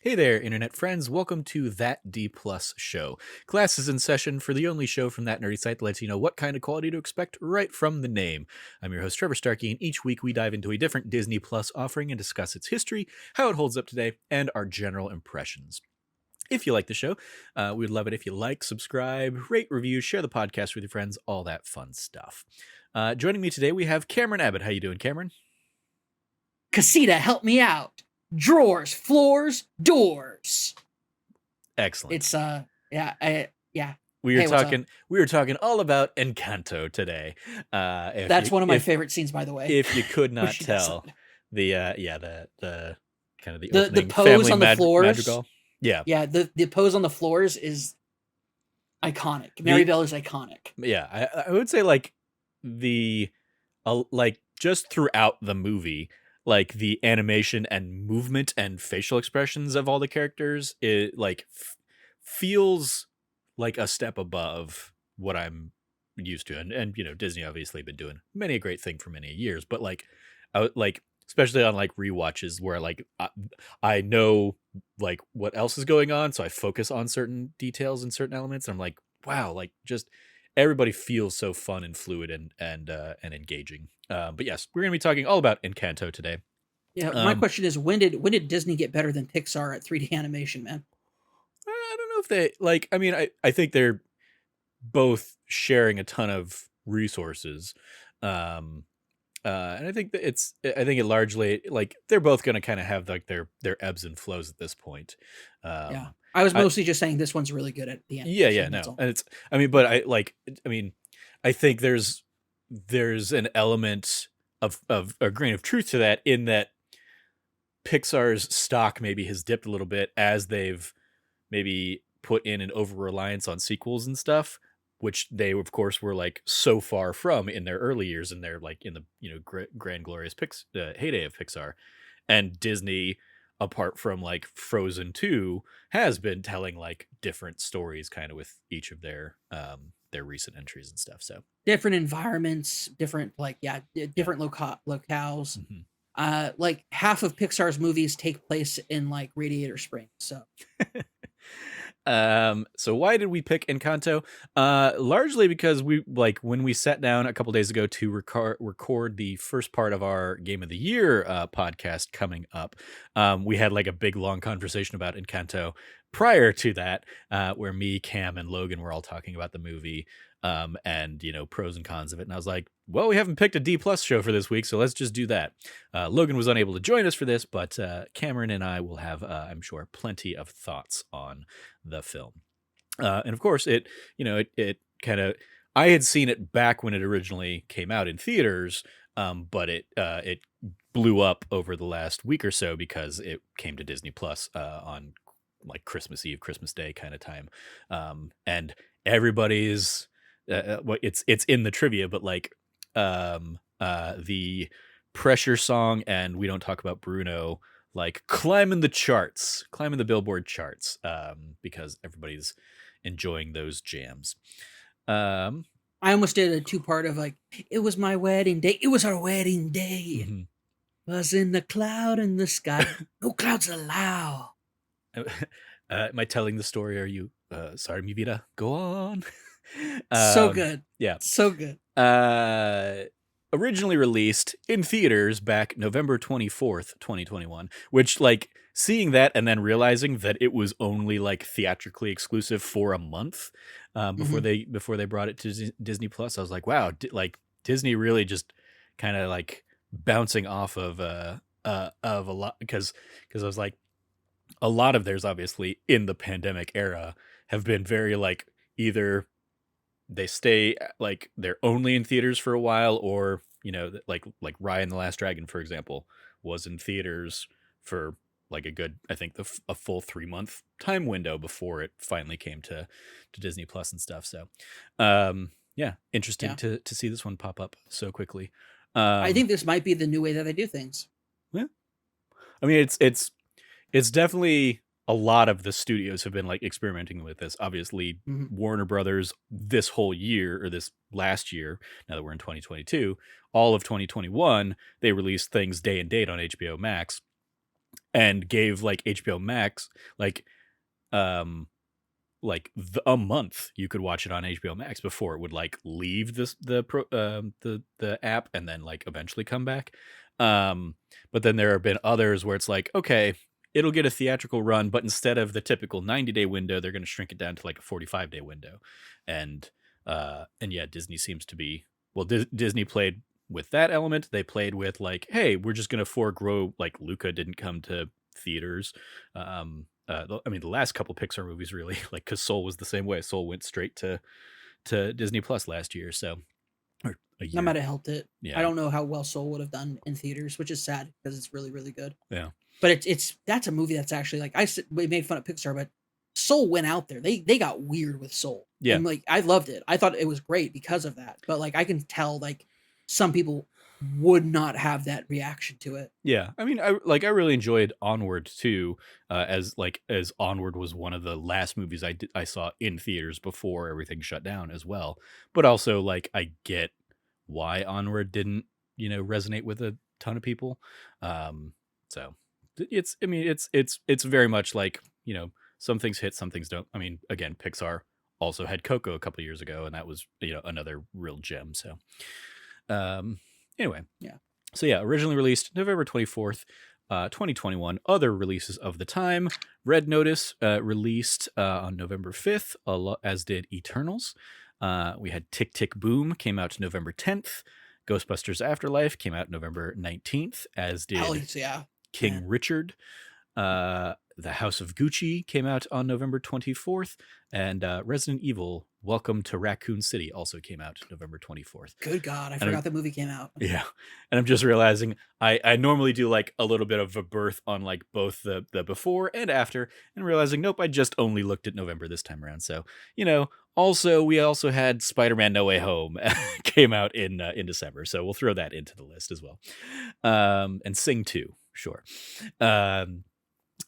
Hey there, internet friends. Welcome to That D Plus Show. Class is in session for the only show from that nerdy site that lets you know what kind of quality to expect right from the name. I'm your host, Trevor Starkey, and each week we dive into a different Disney Plus offering and discuss its history, how it holds up today, and our general impressions. If you like the show, we'd love it if you like, subscribe, rate, review, share the podcast with your friends, all that fun stuff. Joining me today, we have Cameron Abbott. How you doing, Cameron? Casita, help me out. Drawers, floors, doors. Excellent. It's yeah. We Hey, what's up? were talking all about Encanto today. That's one of my favorite scenes, by the way. If you could not she does tell, the kind of the The opening pose family on the floors. madrigal. Yeah, Yeah, the pose on the floors is iconic. Mary Bell is iconic. yeah. I would say like like just throughout the movie, like the animation and movement and facial expressions of all the characters, it like feels like a step above what I'm used to. And you know, Disney obviously been doing many a great thing for many years, but like like especially on like rewatches where like I know like what else is going on, so I focus on certain details and certain elements, and I'm like, wow, like just everybody feels so fun and fluid and engaging. But yes, we're gonna be talking all about Encanto today. Yeah, my question is, when did Disney get better than Pixar at 3D animation, man? I don't know if they like. I mean, I think they're both sharing a ton of resources, and I think that I think it largely like they're both going to kind of have like their ebbs and flows at this point. Yeah, I was mostly just saying this one's really good at the end. Yeah, no, and it's. I mean, but I mean, I think there's an element of a grain of truth to that, in that Pixar's stock maybe has dipped a little bit as they've maybe put in an over reliance on sequels and stuff, which they of course were like so far from in their early years, and they're like in the grand glorious heyday of Pixar. And Disney, apart from like Frozen 2, has been telling like different stories kind of with each of their recent entries and stuff. So different environments, different different locales. Mhm. Like half of Pixar's movies take place in like Radiator Springs. So so why did we pick Encanto? Largely because we like when we sat down a couple days ago to record the first part of our Game of the Year podcast coming up. We had like a big long conversation about Encanto prior to that, where me, Cam, and Logan were all talking about the movie, and pros and cons of it. And I was like, well, we haven't picked a D plus show for this week, so let's just do that. Logan was unable to join us for this, but Cameron and I will have, I'm sure, plenty of thoughts on the film. And of course, it kind of, I had seen it back when it originally came out in theaters, but it blew up over the last week or so because it came to Disney Plus on like Christmas Eve, Christmas Day kind of time, and everybody's it's in the trivia, but like the Pressure song and We Don't Talk About Bruno like climbing the Billboard charts, because everybody's enjoying those jams. I almost did a two-part of like, it was my wedding day. It was our wedding day. Mm-hmm. Was in the cloud in the sky. No clouds allowed. Am I telling the story? Are you sorry, mi vida? Go on. So good. Yeah. So good. Originally released in theaters back November 24th, 2021, which like seeing that and then realizing that it was only like theatrically exclusive for a month before they brought it to Disney Plus. I was like, wow, like Disney really just kind of like bouncing off of a lot, because I was like, a lot of theirs obviously in the pandemic era have been very like either they stay like they're only in theaters for a while, or like Raya and the Last Dragon, for example, was in theaters for like a good, I think a full 3-month time window before it finally came to Disney Plus and stuff. So yeah, interesting to see this one pop up so quickly. I think this might be the new way that they do things. Yeah, I mean it's definitely, a lot of the studios have been like experimenting with this. Obviously, Warner Brothers this whole year, or this last year, now that we're in 2022, all of 2021, they released things day and date on HBO Max. and gave like HBO Max um a month you could watch it on HBO Max before it would like leave the app and then like eventually come back. But then there have been others where it's like, okay, it'll get a theatrical run, but instead of the typical 90-day window, they're going to shrink it down to like a 45-day window. And yeah, Disney seems to be, well, Disney played with that element. They played with like, hey, we're just going to forego, like Luca didn't come to theaters. I mean, the last couple Pixar movies really, like, because Soul was the same way. Soul went straight to Disney Plus last year, so or a That year. might have helped it. Yeah. I don't know how well Soul would have done in theaters, which is sad because it's really, really good. Yeah. But that's a movie that's actually like we made fun of Pixar, but Soul went out there. They got weird with Soul. Yeah. And like I loved it. I thought it was great because of that. But like I can tell like some people would not have that reaction to it. Yeah. I mean, I really enjoyed Onward too, as Onward was one of the last movies I saw in theaters before everything shut down as well. But also like I get why Onward didn't, resonate with a ton of people. So it's very much like, some things hit, some things don't. I mean, again, Pixar also had Coco a couple years ago, and that was, another real gem. So, anyway, yeah. So yeah, originally released November 24th, 2021. Other releases of the time: Red Notice released on November 5th, as did Eternals. We had Tick Tick Boom came out November 10th. Ghostbusters Afterlife came out November 19th, as did King Richard. The House of Gucci came out on November 24th, and Resident Evil Welcome to Raccoon City also came out November 24th. Good God, I forgot the movie came out. Yeah, and I'm just realizing I normally do like a little bit of a birth on like both the before and after, and realizing nope, I just only looked at November this time around. So also we also had Spider-Man No Way Home came out in December, so we'll throw that into the list as well. And Sing 2, sure.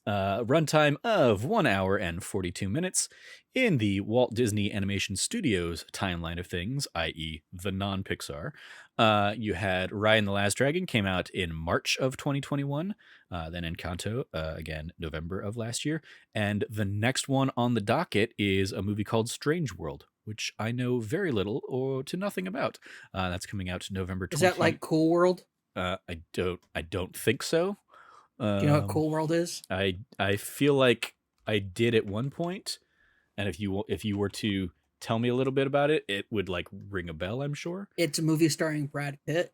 Runtime of 1 hour and 42 minutes in the Walt Disney Animation Studios timeline of things, i.e. the non-Pixar. You had Raya and the Last Dragon came out in March of 2021, then Encanto, again, November of last year, and the next one on the docket is a movie called Strange World, which I know very little or to nothing about. That's coming out November 20th. Is that like Cool World? I don't think so. Do you know what Cool World is? I feel like I did at one point, and if you were to tell me a little bit about it, it would like ring a bell, I'm sure. It's a movie starring Brad Pitt.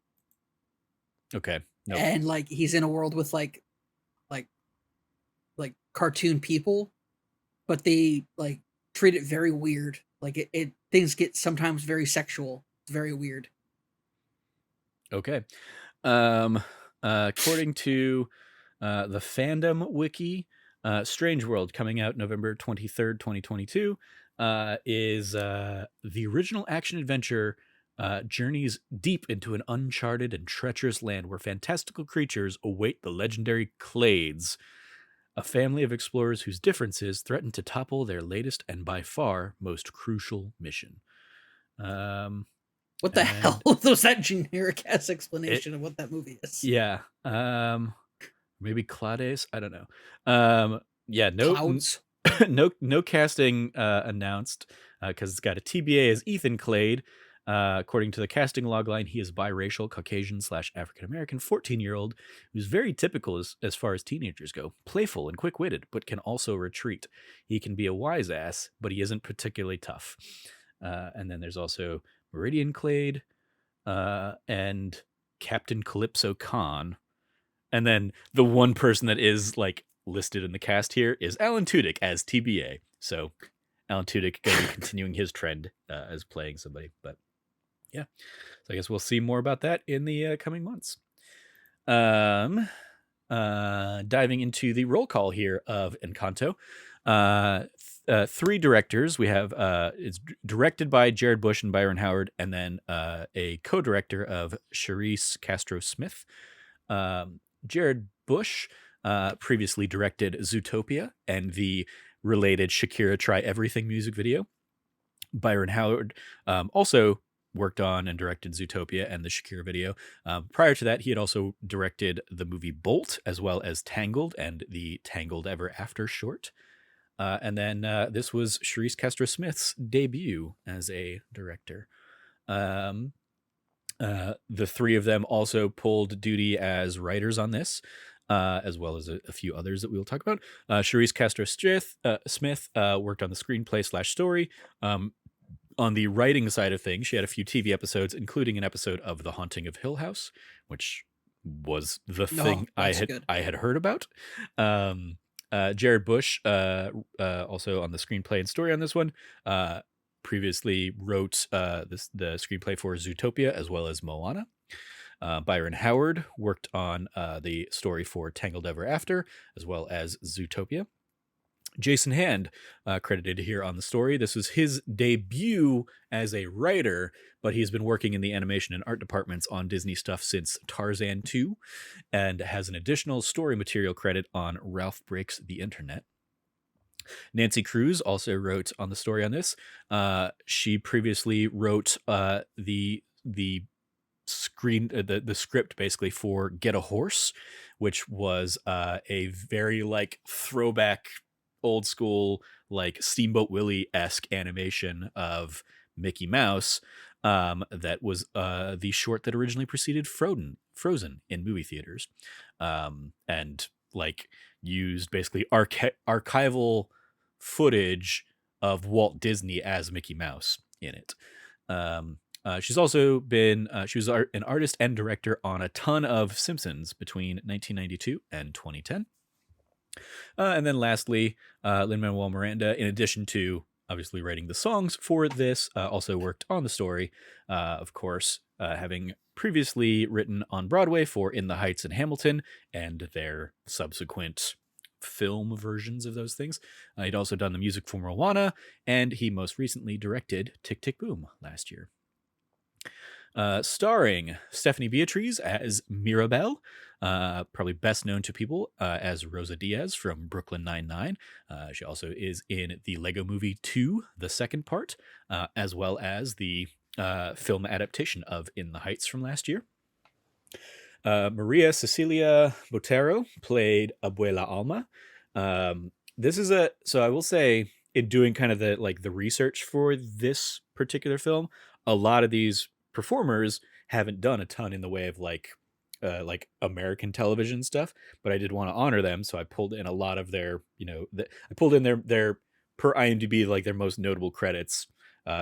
Okay. Nope. And like he's in a world with like cartoon people, but they like treat it very weird. Like it things get sometimes very sexual. It's very weird. Okay. According to the fandom wiki, Strange World, coming out November 23rd, 2022, is the original action adventure journeys deep into an uncharted and treacherous land where fantastical creatures await the legendary Clades, a family of explorers whose differences threaten to topple their latest and by far most crucial mission. What the hell was that generic ass explanation of what that movie is? Yeah. Maybe Clades? I don't know. Yeah, Clouds? no casting announced, because it's got a TBA as Ethan Clade. According to the casting logline, he is biracial, Caucasian / African-American, 14-year-old, who's very typical as far as teenagers go. Playful and quick-witted, but can also retreat. He can be a wise ass, but he isn't particularly tough. And then there's also Meridian Clade, and Captain Calypso Khan. And then the one person that is like listed in the cast here is Alan Tudyk as TBA. So Alan Tudyk going to be continuing his trend as playing somebody. But yeah, so I guess we'll see more about that in the coming months. Diving into the roll call here of Encanto. 3 directors. We have it's directed by Jared Bush and Byron Howard, and then a co-director of Charisse Castro Smith. Jared Bush previously directed Zootopia and the related Shakira Try Everything music video. Byron Howard also worked on and directed Zootopia and the Shakira video. Prior to that, he had also directed the movie Bolt, as well as Tangled and the Tangled Ever After short. And then this was Charisse Castro-Smith's debut as a director. The three of them also pulled duty as writers on this, as well as a few others that we will talk about. Charisse Castro-Smith worked on the screenplay/story. On the writing side of things, she had a few TV episodes, including an episode of The Haunting of Hill House, which was the thing I had heard about. Jared Bush, also on the screenplay and story on this one, previously wrote the screenplay for Zootopia as well as Moana. Byron Howard worked on the story for Tangled Ever After as well as Zootopia. Jason Hand, credited here on the story. This was his debut as a writer, but he's been working in the animation and art departments on Disney stuff since Tarzan 2 and has an additional story material credit on Ralph Breaks the Internet. Nancy Cruz also wrote on the story on this. She previously wrote the script basically for Get a Horse, which was a very like throwback old school like Steamboat Willie-esque animation of Mickey Mouse. That was the short that originally preceded Frozen in movie theaters, and like used basically archival footage of Walt Disney as Mickey Mouse in it. She's also been she was an artist and director on a ton of Simpsons between 1992 and 2010. And then lastly, Lin-Manuel Miranda, in addition to obviously writing the songs for this, also worked on the story, of course, having previously written on Broadway for In the Heights and Hamilton and their subsequent film versions of those things. He'd also done the music for Moana, and he most recently directed Tick, Tick, Boom last year. Starring Stephanie Beatriz as Mirabelle, probably best known to people as Rosa Diaz from Brooklyn Nine-Nine. She also is in the Lego Movie 2, the second part, as well as the film adaptation of In the Heights from last year. Maria Cecilia Botero played Abuela Alma. So I will say, in doing kind of the research for this particular film, a lot of these performers haven't done a ton in the way of like American television stuff, but I did want to honor them, so I pulled in a lot of their, I pulled in their per IMDb, like their most notable credits.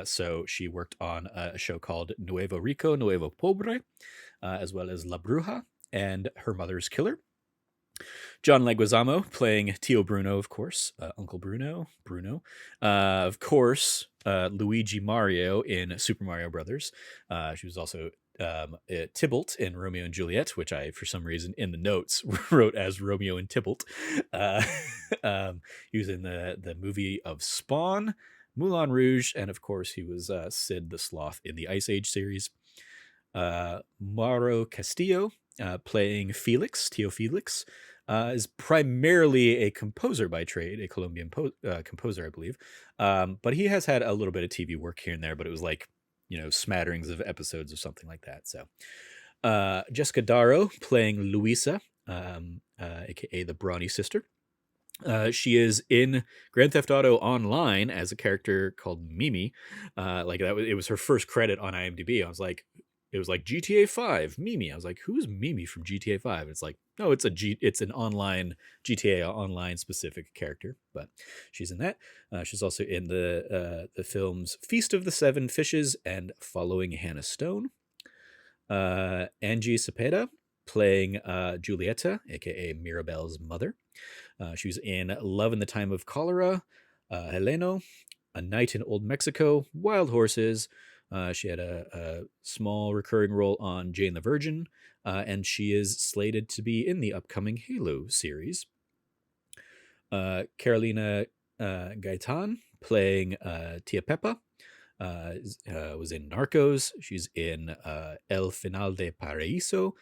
So she worked on a show called Nuevo Rico, Nuevo Pobre, as well as La Bruja and Her Mother's Killer. John Leguizamo playing Tio Bruno, of course, Uncle Bruno, of course, Luigi Mario in Super Mario Brothers. She was also Tybalt in Romeo and Juliet, which I, for some reason, in the notes wrote as Romeo and Tybalt. He was in the movie of Spawn, Moulin Rouge, and of course, he was Sid the Sloth in the Ice Age series. Mauro Castillo playing Felix, Tio Felix, is primarily a composer by trade, a Colombian composer, I believe. But he has had a little bit of TV work here and there, but it was like, smatterings of episodes or something like that. So Jessica Darrow playing Luisa, aka the Brawny sister. She is in Grand Theft Auto Online as a character called Mimi. It was her first credit on IMDb. It was like GTA 5, Mimi. I was like, who's Mimi from GTA 5? It's like, no, it's an online GTA Online specific character, but she's in that. She's also in the films Feast of the Seven Fishes and Following Hannah Stone. Angie Cepeda playing Julieta, aka Mirabelle's mother. She was in Love in the Time of Cholera, Heleno, A Night in Old Mexico, Wild Horses. She had a small recurring role on Jane the Virgin, and she is slated to be in the upcoming Halo series. Carolina Gaitan playing Tia Pepa, was in Narcos. She's in El Final de Paraíso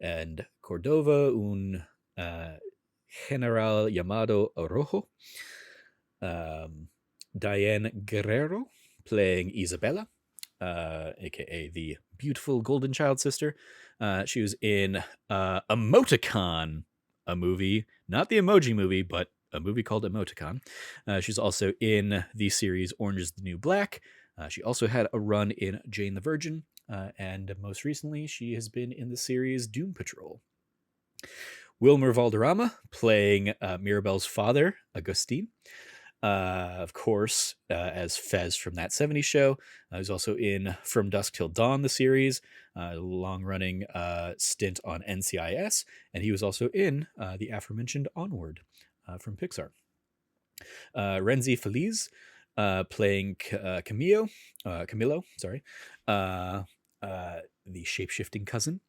and Cordova, un general llamado Rojo. Diane Guerrero playing Isabella. aka the beautiful golden child sister. She was in Emoticon, a movie, not the Emoji Movie, but a movie called Emoticon. She's also in the series Orange is the New Black. She also had a run in Jane the Virgin, and most recently, she has been in the series Doom Patrol. Wilmer Valderrama playing Mirabel's father, Agustin. Of course, as Fez from That 70s Show. He's also in From Dusk Till Dawn, the series, long-running stint on NCIS, and he was also in the aforementioned Onward from Pixar. Renzi Feliz playing Camilo, sorry, the shape-shifting cousin.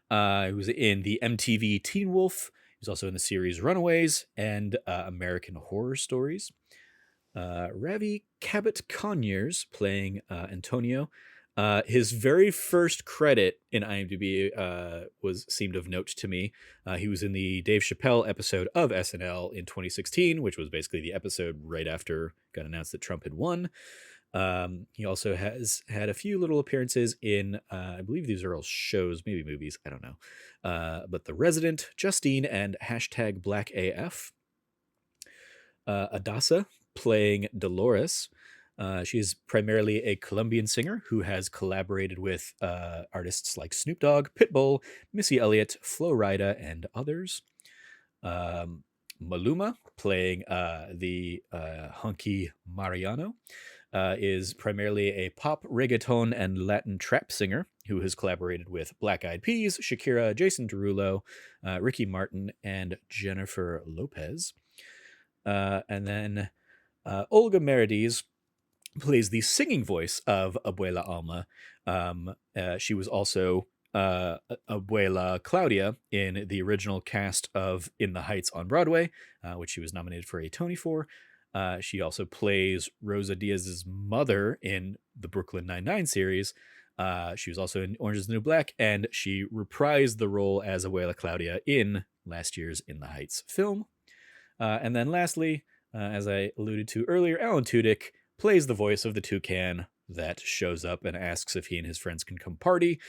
He was in the MTV Teen Wolf. He was also in the series Runaways and American Horror Stories. Ravi Cabot-Conyers playing Antonio. His very first credit in IMDb seemed of note to me. He was in the Dave Chappelle episode of SNL in 2016, which was basically the episode right after it got announced that Trump had won. He also has had a few little appearances in, I believe these are all shows, maybe movies, I don't know. But The Resident, Justine, and #BlackAF. Adasa playing Dolores. She is primarily a Colombian singer who has collaborated with artists like Snoop Dogg, Pitbull, Missy Elliott, Flo Rida, and others. Maluma playing the hunky Mariano. Is primarily a pop, reggaeton, and Latin trap singer who has collaborated with Black Eyed Peas, Shakira, Jason Derulo, Ricky Martin, and Jennifer Lopez. And then Olga Merediz plays the singing voice of Abuela Alma. She was also Abuela Claudia in the original cast of In the Heights on Broadway, which she was nominated for a Tony for. She also plays Rosa Diaz's mother in the Brooklyn Nine-Nine series. She was also in Orange is the New Black, and she reprised the role as Abuela Claudia in last year's In the Heights film. And then lastly, as I alluded to earlier, Alan Tudyk plays the voice of the toucan that shows up and asks if he and his friends can come party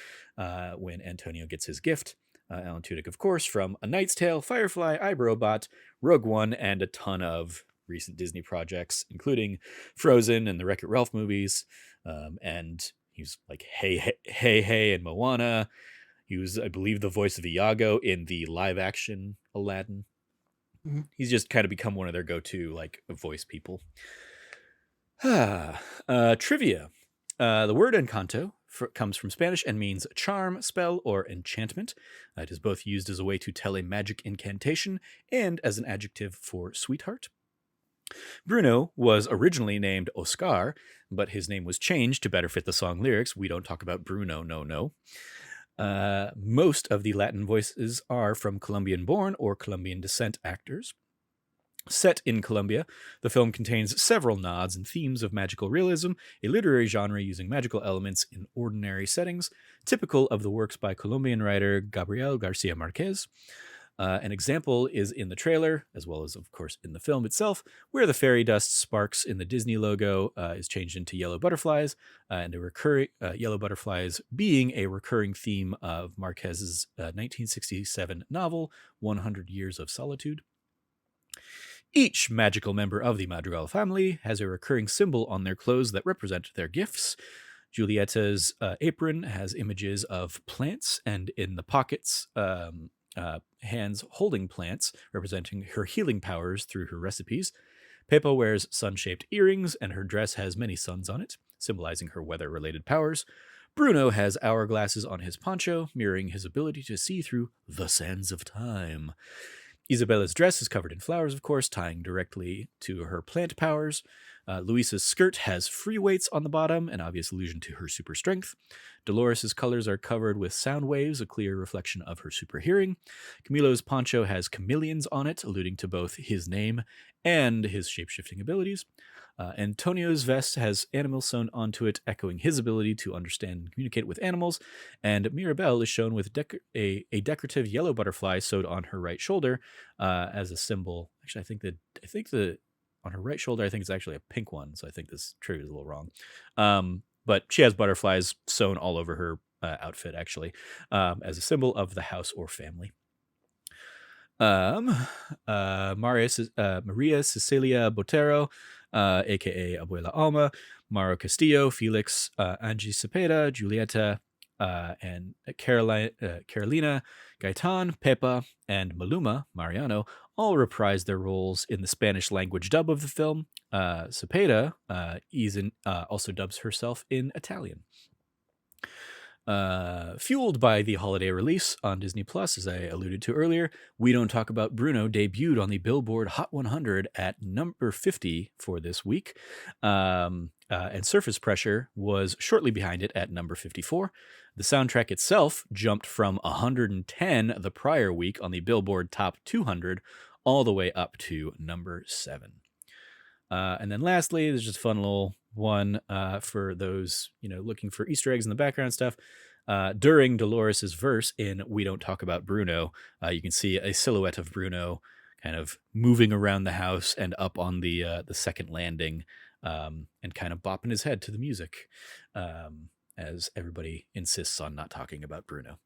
when Antonio gets his gift. Alan Tudyk, of course, from A Knight's Tale, Firefly, iRobot, Rogue One, and a ton of recent Disney projects, including Frozen and the Wreck-It Ralph movies. And he's like Hey, and Moana. He was, I believe, the voice of Iago in the live-action Aladdin. Mm-hmm. He's just kind of become one of their go-to like voice people. Trivia. The word Encanto comes from Spanish and means charm, spell, or enchantment. It is both used as a way to tell a magic incantation and as an adjective for sweetheart. Bruno was originally named Oscar, but his name was changed to better fit the song lyrics. We don't talk about Bruno, no. Most of the Latin voices are from Colombian-born or Colombian descent actors. Set in Colombia, the film contains several nods and themes of magical realism, a literary genre using magical elements in ordinary settings, typical of the works by Colombian writer Gabriel Garcia Marquez. An example is in the trailer, as well as, of course, in the film itself, where the fairy dust sparks in the Disney logo is changed into yellow butterflies, and a recurring yellow butterflies being a recurring theme of Marquez's 1967 novel, 100 Years of Solitude. Each magical member of the Madrigal family has a recurring symbol on their clothes that represent their gifts. Julietta's apron has images of plants, and in the pockets, hands holding plants, representing her healing powers through her recipes. Pepa wears sun-shaped earrings, and her dress has many suns on it, symbolizing her weather-related powers. Bruno has hourglasses on his poncho, mirroring his ability to see through the sands of time. Isabella's dress is covered in flowers, of course, tying directly to her plant powers. Luisa's skirt has free weights on the bottom, an obvious allusion to her super strength. Dolores' colors are covered with sound waves, a clear reflection of her super hearing. Camilo's poncho has chameleons on it, alluding to both his name and his shape-shifting abilities. Antonio's vest has animals sewn onto it, echoing his ability to understand and communicate with animals. And Mirabelle is shown with a decorative yellow butterfly sewed on her right shoulder as a symbol. Actually, I think the on her right shoulder, I think it's actually a pink one, so I think this trivia is a little wrong. but she has butterflies sewn all over her outfit, actually, as a symbol of the house or family. Um, Maria Cecilia Botero, aka Abuela Alma, Maro Castillo, Felix, Angie Cepeda, Julieta, and Carolina Gaitan, Pepa, and Maluma Mariano all reprised their roles in the Spanish language dub of the film. Cepeda also dubs herself in Italian. Fueled by the holiday release on Disney Plus, as I alluded to earlier, We Don't Talk About Bruno debuted on the Billboard Hot 100 at number 50 for this week. And Surface Pressure was shortly behind it at number 54. The soundtrack itself jumped from 110 the prior week on the Billboard Top 200 all the way up to number 7. And then lastly, there's just a fun little one for those, looking for Easter eggs in the background stuff. During Dolores's verse in We Don't Talk About Bruno, you can see a silhouette of Bruno kind of moving around the house and up on the second landing, and kind of bopping his head to the music, as everybody insists on not talking about Bruno.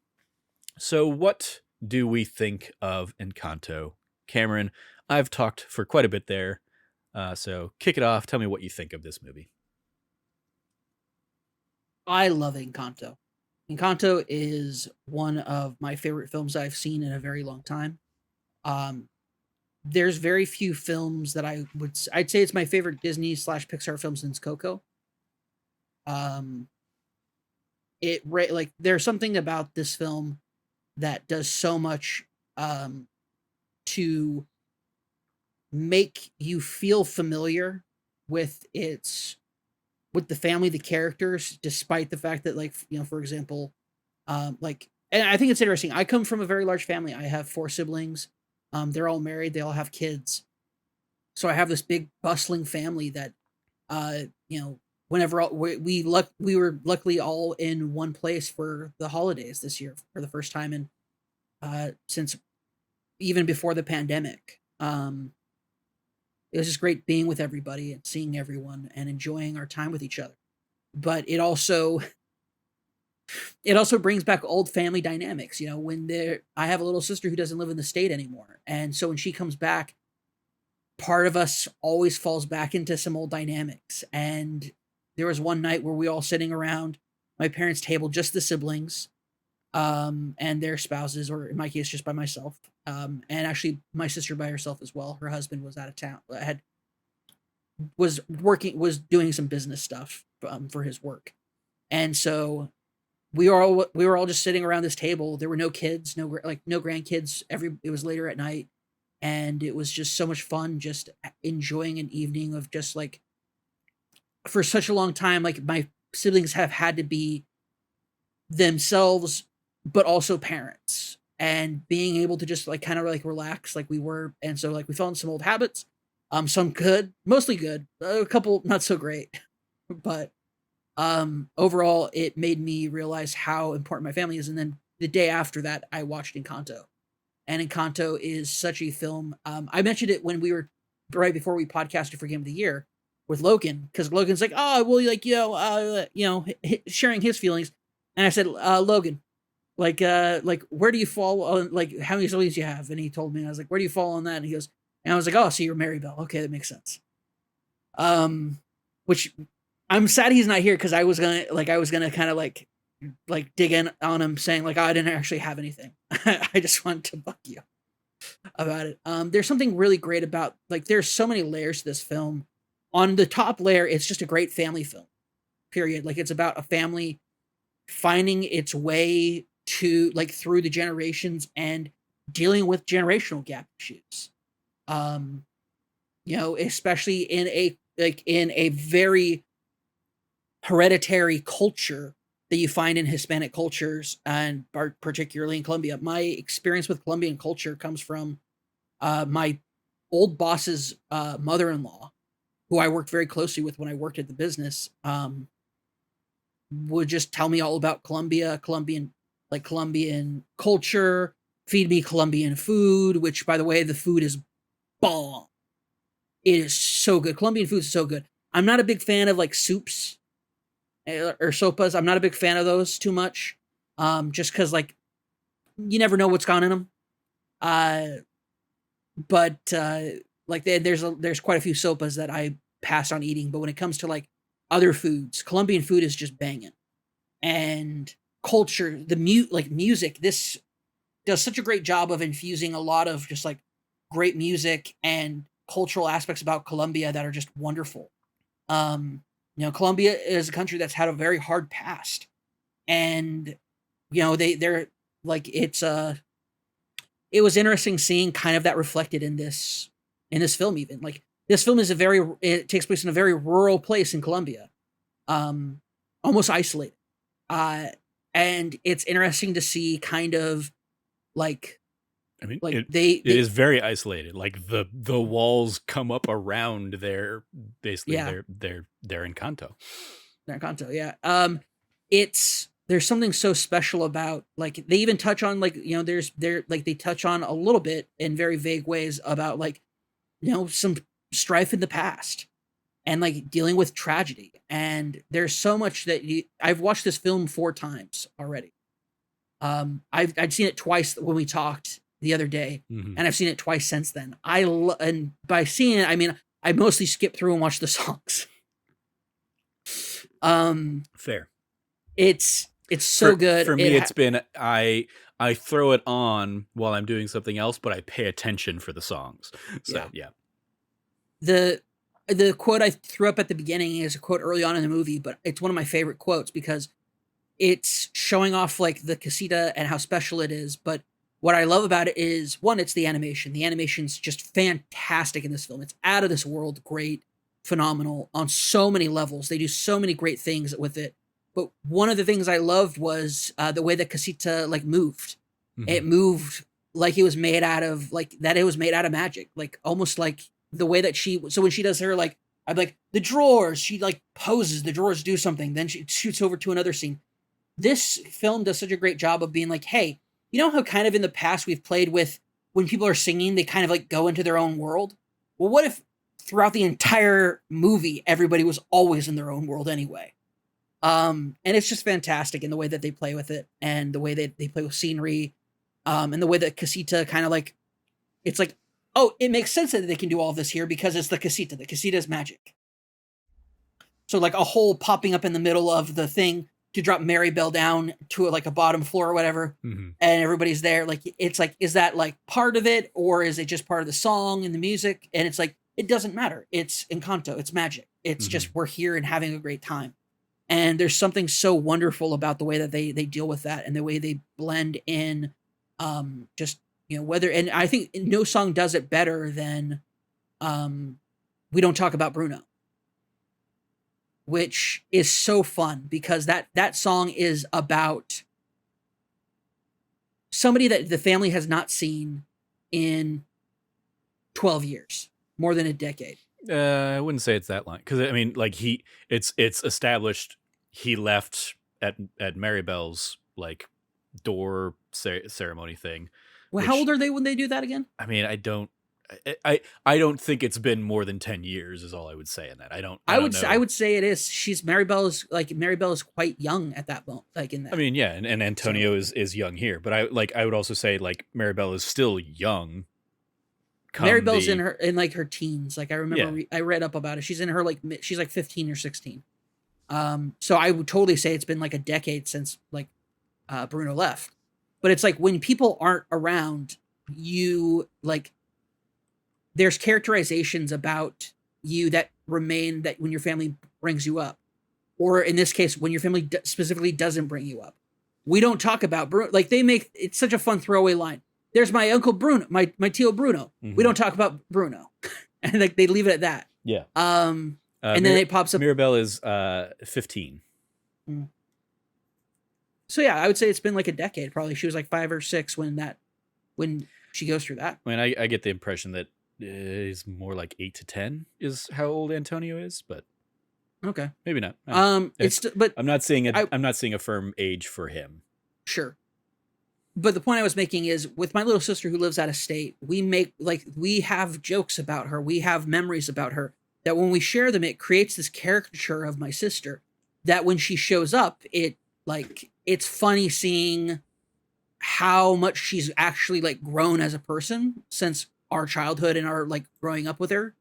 So what do we think of Encanto? Cameron, I've talked for quite a bit there. So kick it off. Tell me what you think of this movie. I love Encanto. Encanto is one of my favorite films I've seen in a very long time. There's very few films that I'd say it's my favorite Disney / Pixar film since Coco. There's something about this film that does so much to make you feel familiar with the family, the characters, despite the fact that, for example, and I think it's interesting. I come from a very large family. I have 4 siblings. They're all married. They all have kids. So I have this big bustling family that, whenever we were luckily all in one place for the holidays this year for the first time in since even before the pandemic. It was just great being with everybody and seeing everyone and enjoying our time with each other. But it also brings back old family dynamics. I have a little sister who doesn't live in the state anymore. And so when she comes back, part of us always falls back into some old dynamics. And there was one night where we all sitting around my parents' table, just the siblings, and their spouses, or in my case, just by myself. And actually my sister by herself as well. Her husband was out of town, was doing some business stuff for his work. And so we were all just sitting around this table. There were no kids, no grandkids. It was later at night, and it was just so much fun, just enjoying an evening of just for such a long time, my siblings have had to be themselves, but also parents, and being able to just kind of relax like we were. And so we fell into some old habits, some good, mostly good, a couple not so great, but overall it made me realize how important my family is. And then the day after that, I watched Encanto, and Encanto is such a film. I mentioned it when we were right before we podcasted for Game of the Year with Logan, because Logan's like, oh, well, sharing his feelings. And I said, Logan, where do you fall on, how many siblings you have? And he told me, and I was like, where do you fall on that? And he goes, and I was like, oh, so you're Maribel. Okay, that makes sense. Which I'm sad he's not here, because I was gonna kind of dig in on him, saying oh, I didn't actually have anything. I just wanted to bug you about it. There's something really great about, there's so many layers to this film. On the top layer, it's just a great family film, period. It's about a family finding its way to through the generations and dealing with generational gap issues. Especially in a very hereditary culture that you find in Hispanic cultures, and particularly in Colombia. My experience with Colombian culture comes from my old boss's mother-in-law, who I worked very closely with when I worked at the business, would just tell me all about Colombian culture, feed me Colombian food, which, by the way, the food is bomb. It is so good. Colombian food is so good. I'm not a big fan of soups. or sopas. I'm not a big fan of those too much. Just because like you never know what's gone in them. Uh, but like there's quite a few sopas that I pass on eating. But when it comes to like other foods, Colombian food is just banging. And culture, like music, this does such a great job of infusing a lot of just like great music and cultural aspects about Colombia that are just wonderful. Colombia is a country that's had a very hard past, and they're like it was interesting seeing kind of that reflected in this film. Even like this film it takes place in a very rural place in Colombia, almost isolated, and it's interesting to see kind of like I mean, like it is very isolated. Like the walls come up around their basically their Encanto. Their Encanto, yeah. There's something so special about like they even touch on like they touch on a little bit in very vague ways about like some strife in the past and like dealing with tragedy. And there's so much that I've watched this film 4 times already. I'd seen it twice when we talked the other day, and I've seen it twice since then. And by seeing it, I mean I mostly skip through and watch the songs. Fair. It's so good. For me. It's been I throw it on while I'm doing something else, but I pay attention for the songs. So yeah. The quote I threw up at the beginning is a quote early on in the movie, but it's one of my favorite quotes because it's showing off like the casita and how special it is. But what I love about it is, one, it's the animation. The animation's just fantastic in this film. It's out of this world, great, phenomenal on so many levels. They do so many great things with it. But one of the things I loved was the way that casita like moved. It moved like it was made out of magic, like almost like the way that so when she does her like, I'm like the drawers, she like poses, the drawers do something, then she shoots over to another scene. This film does such a great job of being like, hey, you know how kind of in the past we've played with when people are singing, they kind of like go into their own world. Well, what if throughout the entire movie, everybody was always in their own world anyway? And it's just fantastic in the way that they play with it and the way that they play with scenery, and the way that casita kind of like, it's like, oh, it makes sense that they can do all of this here because it's the casita. The casita is magic. So like a hole popping up in the middle of the thing to drop Mary Bell down to like a bottom floor or whatever, and everybody's there. Like, it's like, is that like part of it or is it just part of the song and the music? And it's like, it doesn't matter. It's Encanto. It's magic. It's just, we're here and having a great time. And there's something so wonderful about the way that they deal with that and the way they blend in, just, and I think no song does it better than, We Don't Talk About Bruno, which is so fun because that song is about somebody that the family has not seen in 12 years, more than a decade. I wouldn't say it's that long because I mean, like it's established he left at Maribel's like door ceremony thing. Well, how old are they when they do that again? I mean, I don't think it's been more than 10 years is all I would say in that. I would say it is. Maribel is quite young at that moment, like in that. I mean, yeah, and Antonio is young here, but I would also say like Maribel is still young. Maribel's in her teens. Like I remember I read up about it. She's in her she's like 15 or 16. So I would totally say it's been like a decade since like Bruno left. But it's like when people aren't around, you like there's characterizations about you that remain that when your family brings you up, or in this case, when your family specifically doesn't bring you up. We don't talk about Bruno. Like it's such a fun throwaway line. There's my uncle Bruno, my tio Bruno. We don't talk about Bruno, and like they leave it at that. Yeah. And then it pops up. Mirabelle is 15. So yeah, I would say it's been like a decade. Probably she was like 5 or 6 when she goes through that. I mean, I get the impression that is more like 8 to 10 is how old Antonio is, but okay, maybe not. But I'm not seeing I'm not seeing a firm age for him. Sure. But the point I was making is with my little sister who lives out of state, we have jokes about her. We have memories about her that when we share them, it creates this caricature of my sister. that when she shows up, it's funny seeing how much she's actually like grown as a person since our childhood and our like growing up with her.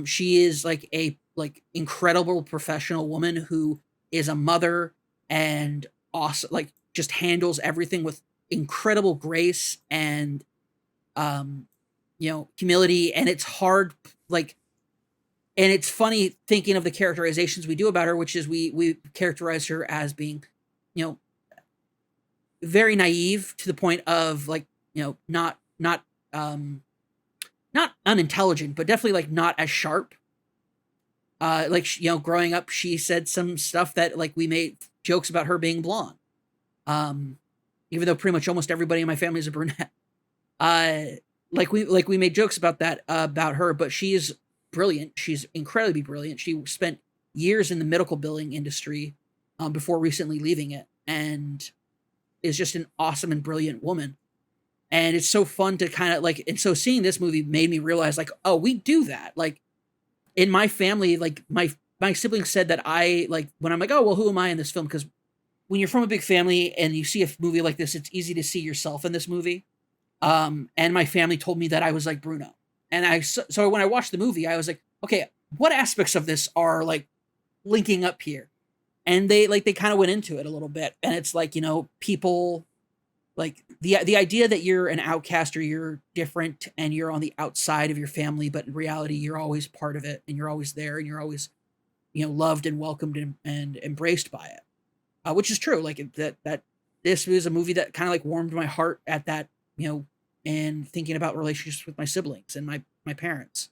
She is like a like incredible professional woman who is a mother and awesome, like just handles everything with incredible grace and humility. And it's hard, like, and it's funny thinking of the characterizations we do about her, which is we characterize her as being, you know, very naive to the point of like, not unintelligent, but definitely like not as sharp. Growing up, she said some stuff that like we made jokes about her being blonde. Even though pretty much almost everybody in my family is a brunette. We made jokes about that about her, but she is brilliant. She's incredibly brilliant. She spent years in the medical billing industry before recently leaving it, and is just an awesome and brilliant woman. And it's so fun to kind of like, and so seeing this movie made me realize like, oh, we do that. Like in my family, like my siblings said that I like when I'm like, oh, well, who am I in this film? Because when you're from a big family and you see a movie like this, it's easy to see yourself in this movie. And my family told me that I was like Bruno. And so when I watched the movie, I was like, okay, what aspects of this are like linking up here? And they kind of went into it a little bit. And it's like, people like the idea that you're an outcast or you're different and you're on the outside of your family, but in reality, you're always part of it and you're always there and you're always, loved and welcomed and embraced by it. Which is true. Like that this was a movie that kind of like warmed my heart at that, and thinking about relationships with my siblings and my parents.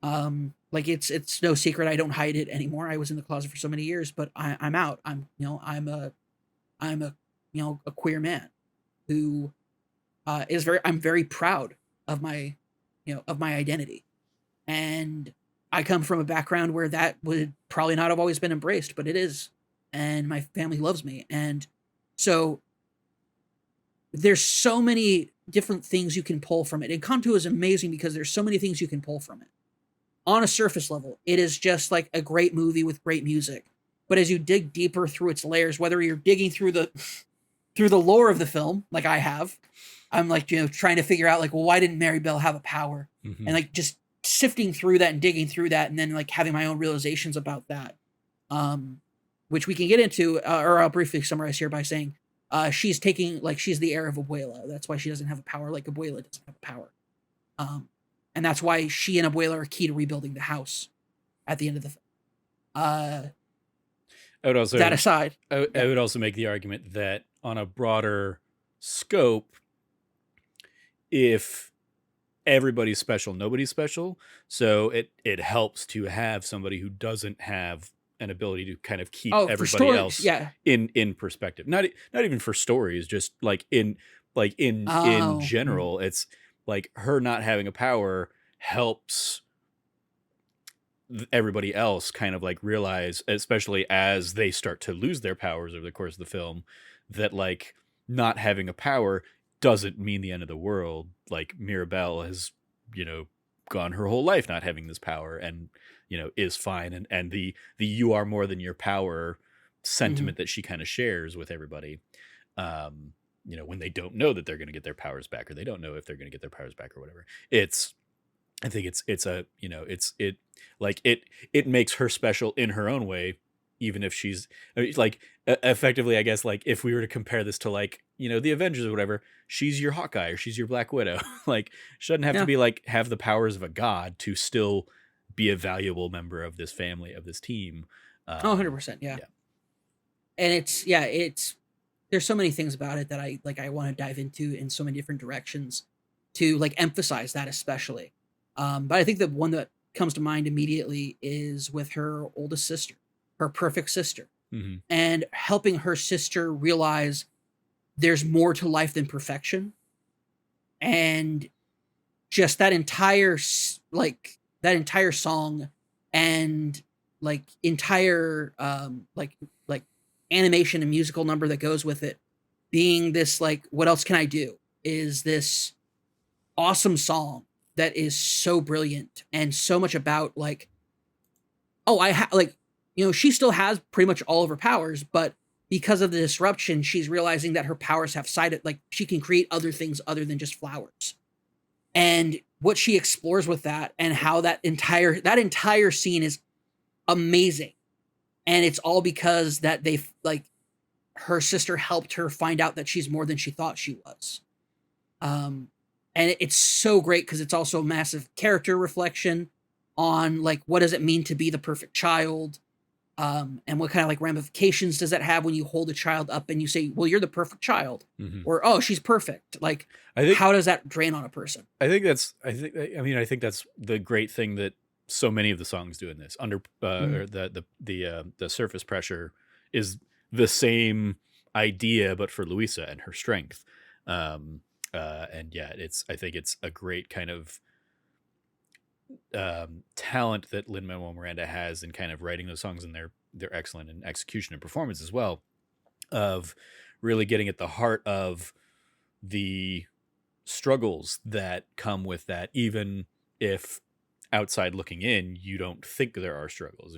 Like it's no secret. I don't hide it anymore. I was in the closet for so many years, but I'm out. I'm a queer man who I'm very proud of my identity. And I come from a background where that would probably not have always been embraced, but it is. And my family loves me. And so there's so many different things you can pull from it. Encanto is amazing because there's so many things you can pull from it. On a surface level, it is just like a great movie with great music. But as you dig deeper through its layers, whether you're digging through the lore of the film, like I have, I'm like, trying to figure out like, well, why didn't Mary Bell have a power? Mm-hmm. And like just sifting through that and digging through that and then like having my own realizations about that. Which we can get into, or I'll briefly summarize here by saying, she's the heir of Abuela. That's why she doesn't have a power like Abuela doesn't have a power. And that's why she and Abuela are key to rebuilding the house at the end of the film. I would also, that aside, I would also make the argument that on a broader scope, if everybody's special, nobody's special. So it helps to have somebody who doesn't have an ability to kind of keep everybody else in perspective. Not even for stories, just like in general. It's like her not having a power helps everybody else kind of like realize, especially as they start to lose their powers over the course of the film, that like not having a power doesn't mean the end of the world. Like Mirabelle has, gone her whole life not having this power and, is fine. And the you are more than your power sentiment that she kind of shares with everybody. When they don't know that they're going to get their powers back, or they don't know if they're going to get their powers back or whatever. I think it makes her special in her own way, even if she's like effectively, I guess, like if we were to compare this to like, the Avengers or whatever, she's your Hawkeye or she's your Black Widow. Like she doesn't have to be like, have the powers of a god to still be a valuable member of this family, of this team. 100%. Yeah. And it's, there's so many things about it that I want to dive into in so many different directions to like emphasize that especially. But I think the one that comes to mind immediately is with her oldest sister, her perfect sister, and helping her sister realize there's more to life than perfection. And just that entire song and like entire, like animation and musical number that goes with it being this, like, what else can I do, is this awesome song that is so brilliant and so much about like, she still has pretty much all of her powers, but because of the disruption, she's realizing that her powers have like she can create other things other than just flowers. And what she explores with that, and how that entire scene is amazing. And it's all because that her sister helped her find out that she's more than she thought she was. And it's so great because it's also a massive character reflection on like, what does it mean to be the perfect child? And what kind of like ramifications does that have when you hold a child up and you say, well, you're the perfect child, or, oh, she's perfect. Like, how does that drain on a person? I think that's the great thing that so many of the songs do in this or the surface pressure is the same idea, but for Louisa and her strength. And yeah, I think it's a great kind of talent that Lin-Manuel Miranda has in kind of writing those songs, and they're excellent in execution and performance as well, of really getting at the heart of the struggles that come with that, even if outside looking in you don't think there are struggles.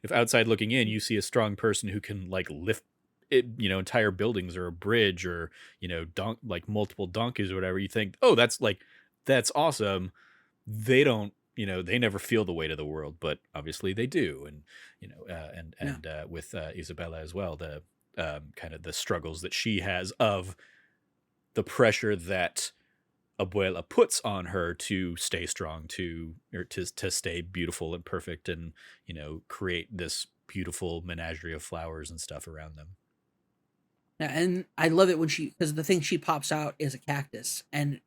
If outside looking in you see a strong person who can like lift it, entire buildings or a bridge, or like multiple donkeys or whatever, you think, oh, that's awesome. They don't, they never feel the weight of the world, but obviously they do. And with Isabella as well, the kind of the struggles that she has of the pressure that Abuela puts on her to stay strong, to stay beautiful and perfect, and create this beautiful menagerie of flowers and stuff around them. Yeah, and I love it when because the thing she pops out is a cactus, and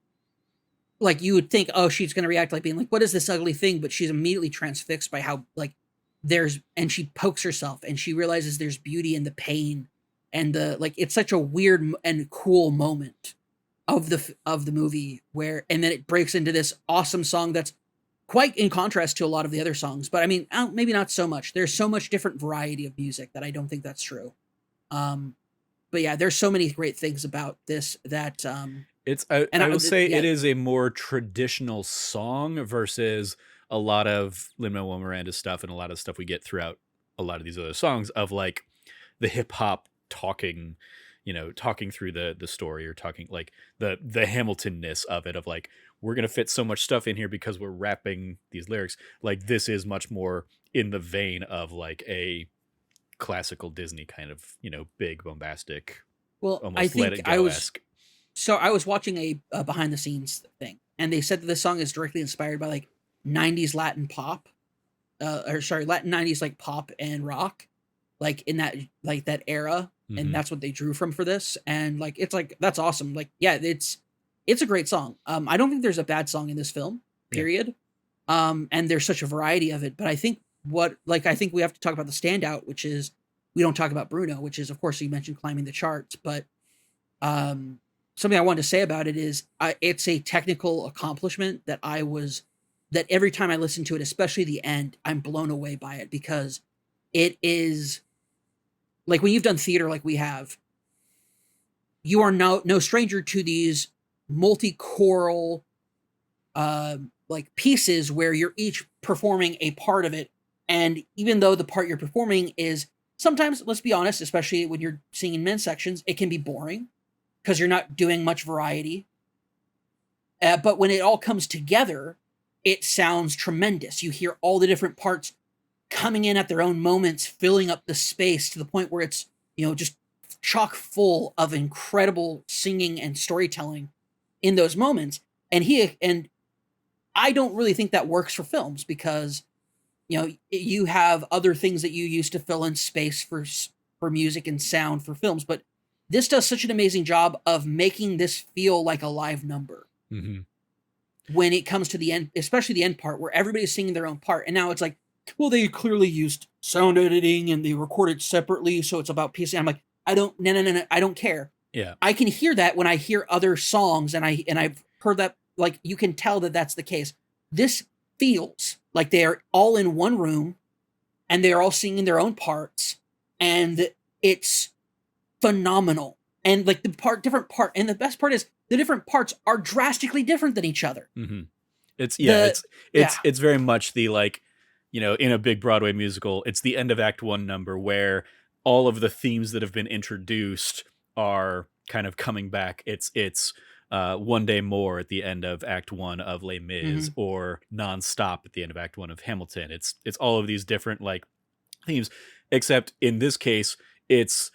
like you would think, oh, she's going to react like being like, what is this ugly thing? But she's immediately transfixed by how like and she pokes herself and she realizes there's beauty in the pain, and it's such a weird and cool moment of the movie and then it breaks into this awesome song that's quite in contrast to a lot of the other songs. But I mean, maybe not so much. There's so much different variety of music that I don't think that's true. But yeah, there's so many great things about this that I will say it is a more traditional song versus a lot of Lin-Manuel Miranda stuff and a lot of stuff we get throughout a lot of these other songs of like the hip hop talking through the story, or talking like the Hamilton-ness of it, of like, we're going to fit so much stuff in here because we're rapping these lyrics. Like, this is much more in the vein of like a classical Disney kind of, big bombastic. Well, I think I was watching a behind the scenes thing, and they said that this song is directly inspired by like 90s Latin pop, Latin 90s like pop and rock, like in that era. And that's what they drew from for this. And like, it's like, that's awesome. Like, yeah, it's a great song. I don't think there's a bad song in this film, period. Yeah. And there's such a variety of it. But I think I think we have to talk about the standout, which is, we don't talk about Bruno, which is, of course, you mentioned climbing the charts. But something I wanted to say about it is it's a technical accomplishment that every time I listen to it, especially the end, I'm blown away by it, because it is like, when you've done theater like we have, you are no stranger to these multi-choral like pieces where you're each performing a part of it. And even though the part you're performing is sometimes, let's be honest, especially when you're singing men's sections, it can be boring because you're not doing much variety. But when it all comes together, it sounds tremendous. You hear all the different parts coming in at their own moments, filling up the space to the point where it's, just chock full of incredible singing and storytelling in those moments. And I don't really think that works for films, because, you have other things that you use to fill in space for music and sound for films. But this does such an amazing job of making this feel like a live number. When it comes to the end, especially the end part where everybody's singing their own part. And now it's like, well, they clearly used sound editing and they recorded separately, so it's about piecing. I'm like, no, I don't care. Yeah, I can hear that when I hear other songs, and I've heard that, like, you can tell that that's the case. This feels like they are all in one room, and they're all singing their own parts, and it's phenomenal. And like different part, and the best part is the different parts are drastically different than each other. It's very much the like, in a big Broadway musical, it's the end of Act One number where all of the themes that have been introduced are kind of coming back. It's One Day More at the end of Act One of Les Mis, Mhm. or Nonstop at the end of Act One of Hamilton. It's all of these different like themes, except in this case, it's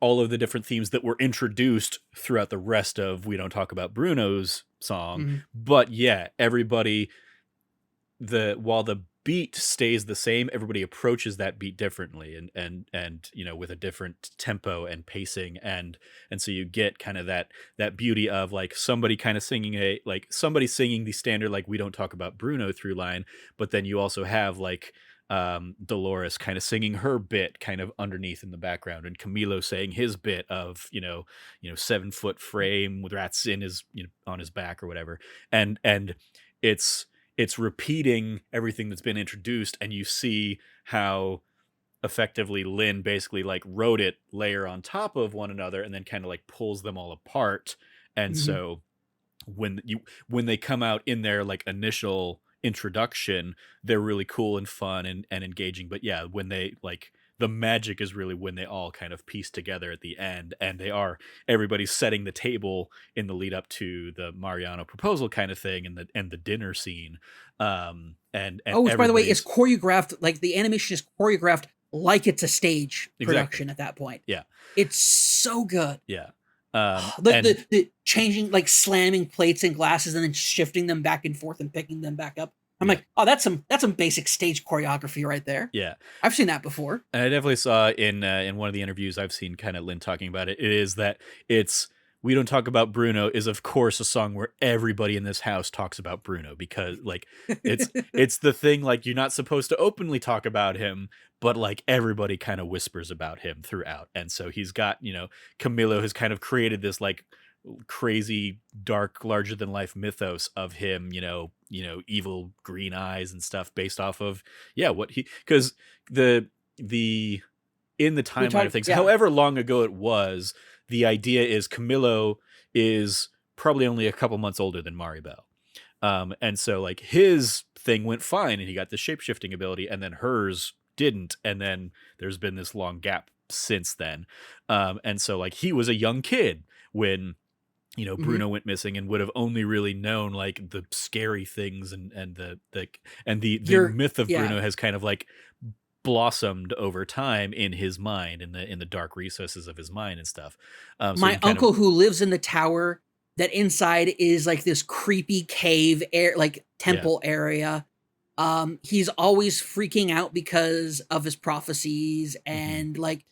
all of the different themes that were introduced throughout the rest of We Don't Talk About Bruno's song. Mhm. But yeah, everybody, while the beat stays the same, everybody approaches that beat differently, and with a different tempo and pacing, and so you get kind of that beauty of like somebody kind of singing somebody singing the standard like We Don't Talk About Bruno through line, but then you also have like Dolores kind of singing her bit kind of underneath in the background, and Camilo saying his bit of 7-foot frame with rats in his on his back or whatever, and it's repeating everything that's been introduced, and you see how effectively Lynn basically like wrote it layer on top of one another and then kind of like pulls them all apart. And Mhm. so when they come out in their like initial introduction, they're really cool and fun and engaging. But yeah, when they like, the magic is really when they all kind of piece together at the end, and everybody's setting the table in the lead up to the Mariano proposal kind of thing, and the dinner scene. And Oh, which by the way is everybody's choreographed, like the animation is choreographed like it's a stage exactly. production at that point. Yeah. It's so good. Yeah. The, And the changing, like slamming plates and glasses and then shifting them back and forth and picking them back up. I'm yeah. like, oh, that's some basic stage choreography right there. Yeah. I've seen that before. And I definitely saw in one of the interviews I've seen kind of Lynn talking about it. It is that it's We Don't Talk About Bruno is of course a song where everybody in this house talks about Bruno, because like it's the thing, like you're not supposed to openly talk about him, but like everybody kind of whispers about him throughout. And so he's got, Camilo has kind of created this like crazy dark larger than life mythos of him, evil green eyes and stuff based off of what he, because the in the timeline of things, Yeah. however long ago it was, the idea is Camilo is probably only a couple months older than Maribel. And so like his thing went fine and he got the shape-shifting ability, and then hers didn't, and then there's been this long gap since then. And so like he was a young kid when Bruno went missing, and would have only really known like the scary things, and the myth of Bruno has kind of like blossomed over time in his mind, in the dark recesses of his mind and stuff. So my uncle who lives in the tower, that inside is like this creepy cave air, like temple area. He's always freaking out because of his prophecies, and like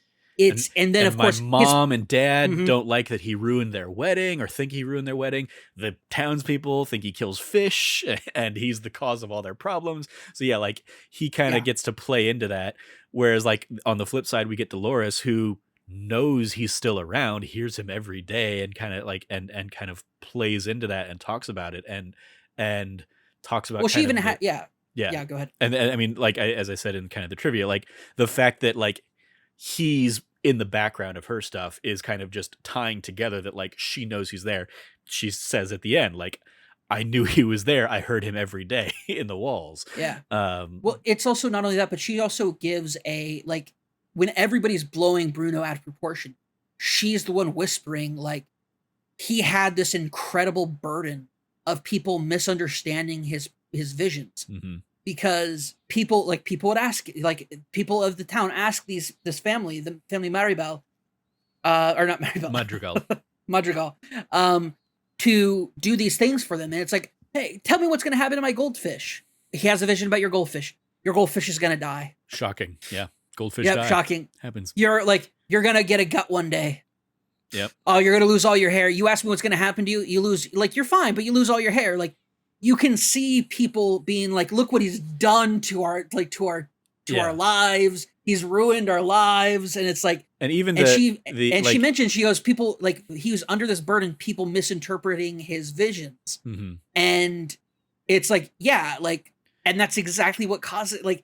and then of course my mom and dad don't like that he ruined their wedding, or think he ruined their wedding. The townspeople think he kills fish and he's the cause of all their problems. So yeah, like he kind of gets to play into that. Whereas like on the flip side, we get Dolores, who knows he's still around, hears him every day, and kind of like and kind of plays into that and talks about it, and talks about she even had yeah, go ahead. And I mean, like as I said in kind of the trivia, like the fact that like he's in the background of her stuff is kind of just tying together that like she knows he's there. She says at the end, like, I knew he was there, I heard him every day in the walls. Yeah. Well, it's also not only that, but she also gives a like, when everybody's blowing Bruno out of proportion, she's the one whispering like he had this incredible burden of people misunderstanding his visions. Because people would ask, like people of the town ask the family Maribel, or not Maribel, Madrigal, to do these things for them. And it's like, hey, tell me what's going to happen to my goldfish. He has a vision about your goldfish. Your goldfish is going to die. Shocking. Yeah. Goldfish die. Shocking. Happens. You're going to get a gut one day. Yep. Oh, you're going to lose all your hair. You ask me what's going to happen to you. You lose, like, you're fine, but you lose all your hair. Like, you can see people being like, look what he's done to our lives. He's ruined our lives. And it's like, and even she mentioned, she goes, people like, he was under this burden, people misinterpreting his visions. And it's like, yeah, like, and that's exactly what causes it. Like,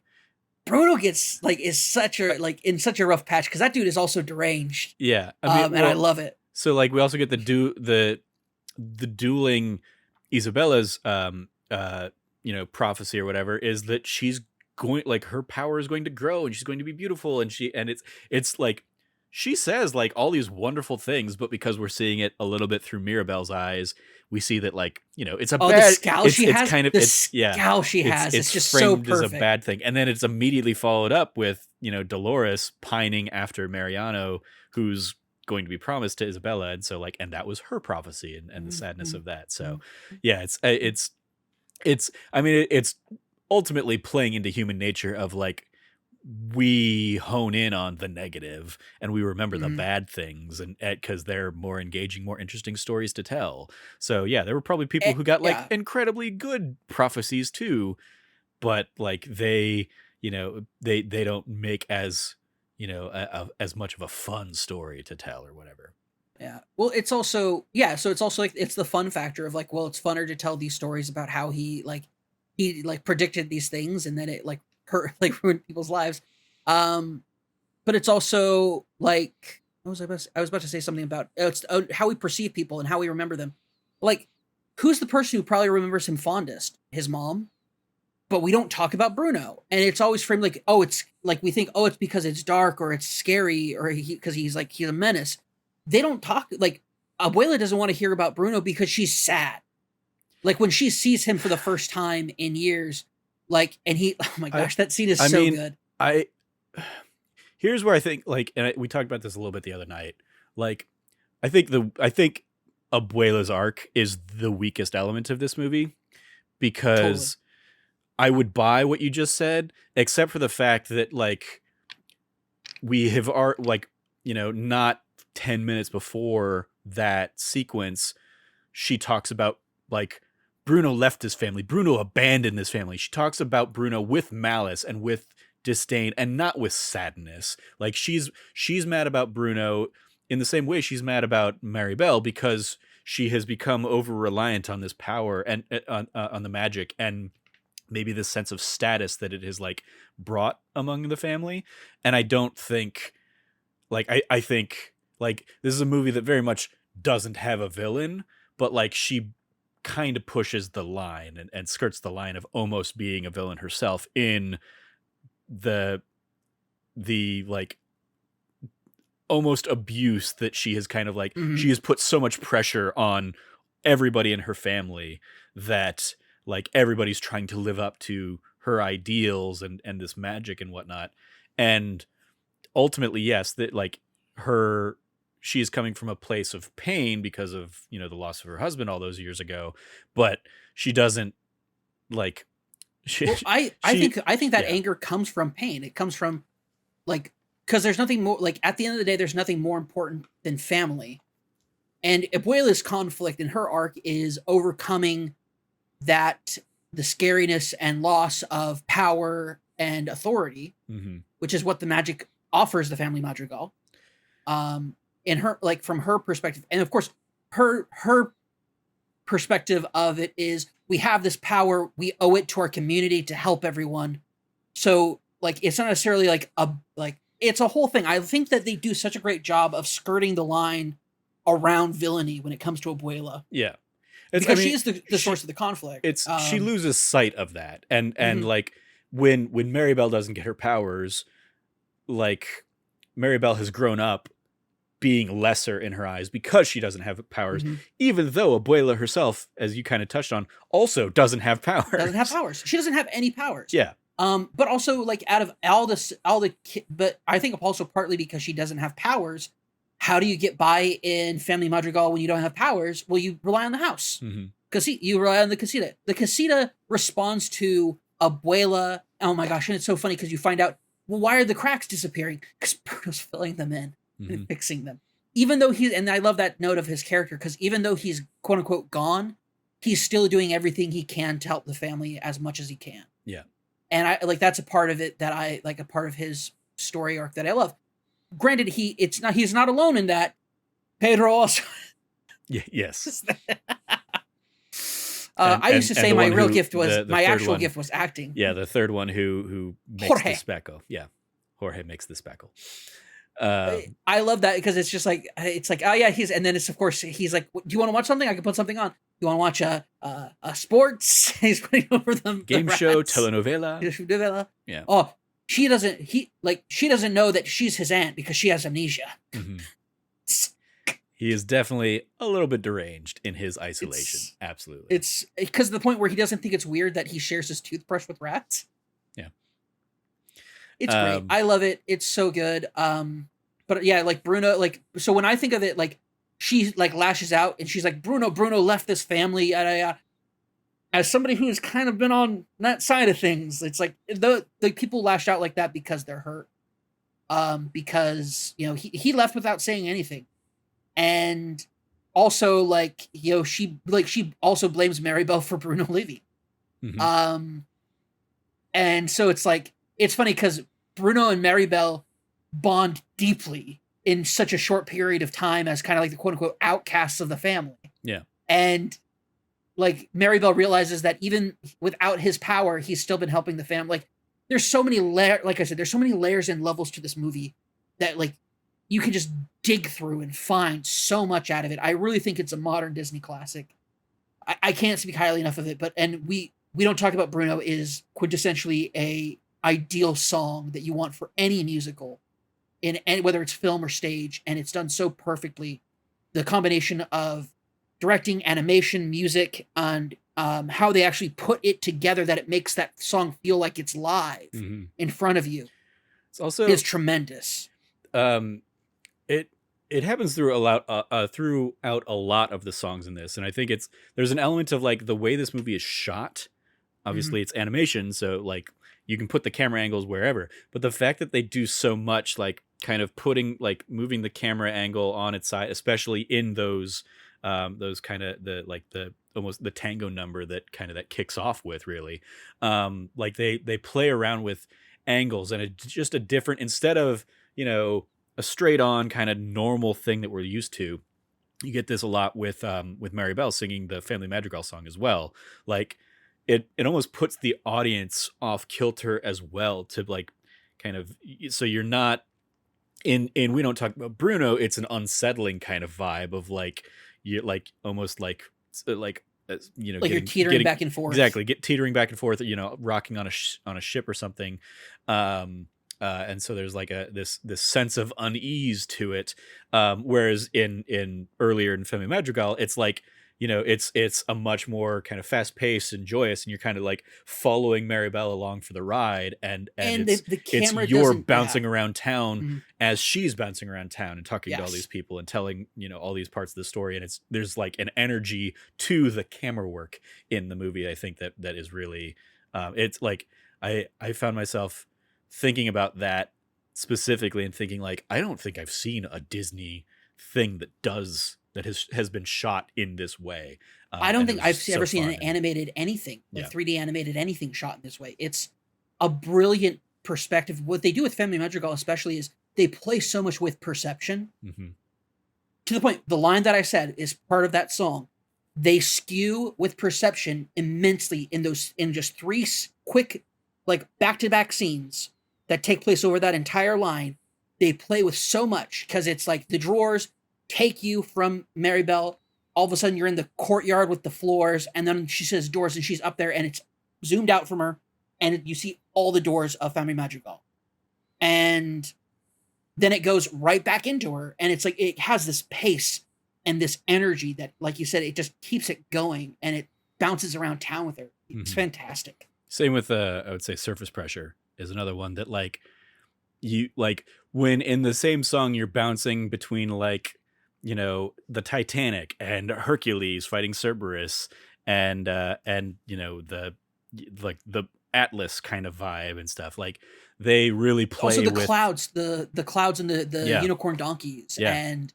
Bruno gets like, is such a, like in such a rough patch, because that dude is also deranged. Yeah. I mean, and I love it. So like, we also get the dueling Isabella's prophecy or whatever, is that she's going, like, her power is going to grow and she's going to be beautiful, and it's like she says like all these wonderful things, but because we're seeing it a little bit through Mirabelle's eyes, we see that, like, it's a Oh, the bad, scowl she it's has, kind of, the it's, yeah, scowl she has, it's it's just so framed as a perfect. bad thing, and then it's immediately followed up with, Dolores pining after Mariano, who's going to be promised to Isabella, and so, like, and that was her prophecy, and the sadness Mhm, of that. So mhm, yeah, it's I mean, it's ultimately playing into human nature of, like, we hone in on the negative and we remember the mhm. bad things, and because they're more engaging, more interesting stories to tell. So yeah, there were probably people Eh, who got, like, yeah. incredibly good prophecies too, but, like, they don't make as, as much of a fun story to tell or whatever. Yeah. Well, it's also yeah, so it's also like it's the fun factor of like, well, it's funner to tell these stories about how he like predicted these things and then it like hurt like ruined people's lives. Um, but it's also like what was I was about to say something about it's how we perceive people and how we remember them. Like, who's the person who probably remembers him fondest? His mom. But we don't talk about Bruno. And it's always framed like, oh, it's like we think, oh, it's because it's dark or it's scary or because he's a menace. They don't talk like Abuela doesn't want to hear about Bruno because she's sad. Like when she sees him for the first time in years, like, and he, oh my I gosh, that scene is I so mean, good. I here's where I think, like, and we talked about this a little bit the other night. Like, I think Abuela's arc is the weakest element of this movie, Totally. because I would buy what you just said, except for the fact that, like, we have like, not 10 minutes before that sequence, she talks about, like, Bruno left his family, Bruno abandoned his family. She talks about Bruno with malice and with disdain and not with sadness. Like, she's mad about Bruno in the same way she's mad about Maribel, because she has become over reliant on this power and on the magic, and maybe this sense of status that it has, like, brought among the family. And I don't think, like, I think, like, this is a movie that very much doesn't have a villain, but, like, she kind of pushes the line and skirts the line of almost being a villain herself in the like, almost abuse that she has kind of, like, Mhm. she has put so much pressure on everybody in her family that, like, everybody's trying to live up to her ideals and this magic and whatnot. And ultimately, yes, that, like, her she is coming from a place of pain because of, the loss of her husband all those years ago, but she doesn't, like, she Well, she I think that yeah. anger comes from pain. It comes from like, because there's nothing more like at the end of the day, there's nothing more important than family. And Abuela's conflict in her arc is overcoming that the scariness and loss of power and authority, Hmm. which is what the magic offers the family madrigal. In her like from her perspective, and of course, her perspective of it is we have this power, we owe it to our community to help everyone. So like it's not necessarily like a like it's a whole thing. I think that they do such a great job of skirting the line around villainy when it comes to Abuela Yeah. I because she mean, is the source of the conflict. she loses sight of that, and Mhm, like, when Maribel doesn't get her powers, like, Maribel has grown up being lesser in her eyes because she doesn't have powers, mhm. even though Abuela herself, as you kind of touched on, also doesn't have Doesn't have powers. powers. She doesn't have any powers. Yeah. But also like out of but I think also partly because she doesn't have powers. How do you get by in Family Madrigal when you don't have powers? Well, you rely on the house. Hmm. You rely on the casita. The casita responds to Abuela. Oh my gosh, and it's so funny because you find out, well, why are the cracks disappearing? Because Bruno's filling them in Hmm. and fixing them. Even though and I love that note of his character because even though he's quote unquote gone, he's still doing everything he can to help the family as much as he can. Yeah. And I like that's a part of it that I like a part of his story arc that I love. Granted, he's not alone in that. Pedro also. Yes. I used to say The my one real who, gift was the my third actual one, gift was acting. yeah, the third one who makes the Jorge. speckle. Yeah. Jorge makes the speckle. I love that because it's just like it's like oh yeah he's and then it's of course he's like do you want to watch something I can put something on You want to watch a sports? He's putting over the Game show, rats. telenovela. Yeah. Oh, she doesn't know that she's his aunt because she has amnesia. Mm-hmm. He is definitely a little bit deranged in his isolation. Absolutely. It's because of the point where he doesn't think it's weird that he shares his toothbrush with rats. Yeah. It's great. I love it. It's so good. But yeah, like Bruno, like, so when I think of it, like, she like lashes out and she's like, Bruno left this family. As somebody who's kind of been on that side of things, it's like the people lash out like that because they're hurt. Because, you know, he left without saying anything. And also, like, you know, she also blames Maribel for Bruno leaving. Mm-hmm. And so it's like, it's funny because Bruno and Maribel bond deeply in such a short period of time as kind of like the quote unquote outcasts of the family. Yeah. And like Maribel realizes that even without his power, he's still been helping the family. Like, there's so many like I said, there's so many layers and levels to this movie that like you can just dig through and find so much out of it. I really think it's a modern Disney classic. I can't speak highly enough of it, but we don't talk about Bruno is quintessentially a ideal song that you want for any musical, in whether it's film or stage, and it's done so perfectly. The combination of directing, animation, music, and how they actually put it together that it makes that song feel like it's live in front of you. It's also is tremendous. It happens throughout a lot of the songs in this, and I think there's an element of like the way this movie is shot. Obviously, it's animation, so like you can put the camera angles wherever, but the fact that they do so much, like kind of moving the camera angle on its side, especially in those kind of the almost the tango number that kicks off with, really, like they play around with angles, and it's just a different, instead of, you know, a straight on kind of normal thing that we're used to. You get this a lot with Maribel singing the Family Madrigal song as well. Like it almost puts the audience off kilter as well, to like kind of, so you're not in We Don't Talk About Bruno. It's an unsettling kind of vibe of like, you like almost like you know, like you're teetering back and forth. Exactly, teetering back and forth, you know, rocking on a ship or something. And so there's like this sense of unease to it. Whereas in earlier in Family Madrigal, it's like, you know, it's a much more kind of fast paced and joyous, and you're kind of like following Maribel along for the ride, and the camera you're bouncing around town as she's bouncing around town and talking to all these people and telling, you know, all these parts of the story, and there's like an energy to the camera work in the movie. I think that is really, it's like I found myself thinking about that specifically and thinking like, I don't think I've seen a Disney thing that has been shot in this way. I don't think I've ever seen an animated anything, like 3D animated anything shot in this way. It's a brilliant perspective. What they do with Family Madrigal especially is they play so much with perception, to the point, the line that I said is part of that song. They skew with perception immensely in just three quick, like back-to-back scenes that take place over that entire line. They play with so much, because it's like the drawers take you from Maribel. All of a sudden you're in the courtyard with the floors, and then she says doors and she's up there, and it's zoomed out from her, and you see all the doors of Family Madrigal. And then it goes right back into her, and it's like it has this pace and this energy that, like you said, it just keeps it going, and it bounces around town with her. It's fantastic. Same with I would say Surface Pressure is another one that, like, you like when in the same song you're bouncing between, like, you know, the Titanic and Hercules fighting Cerberus, and you know, the Atlas kind of vibe and stuff. Like they really play also with clouds, the clouds and the unicorn donkeys, and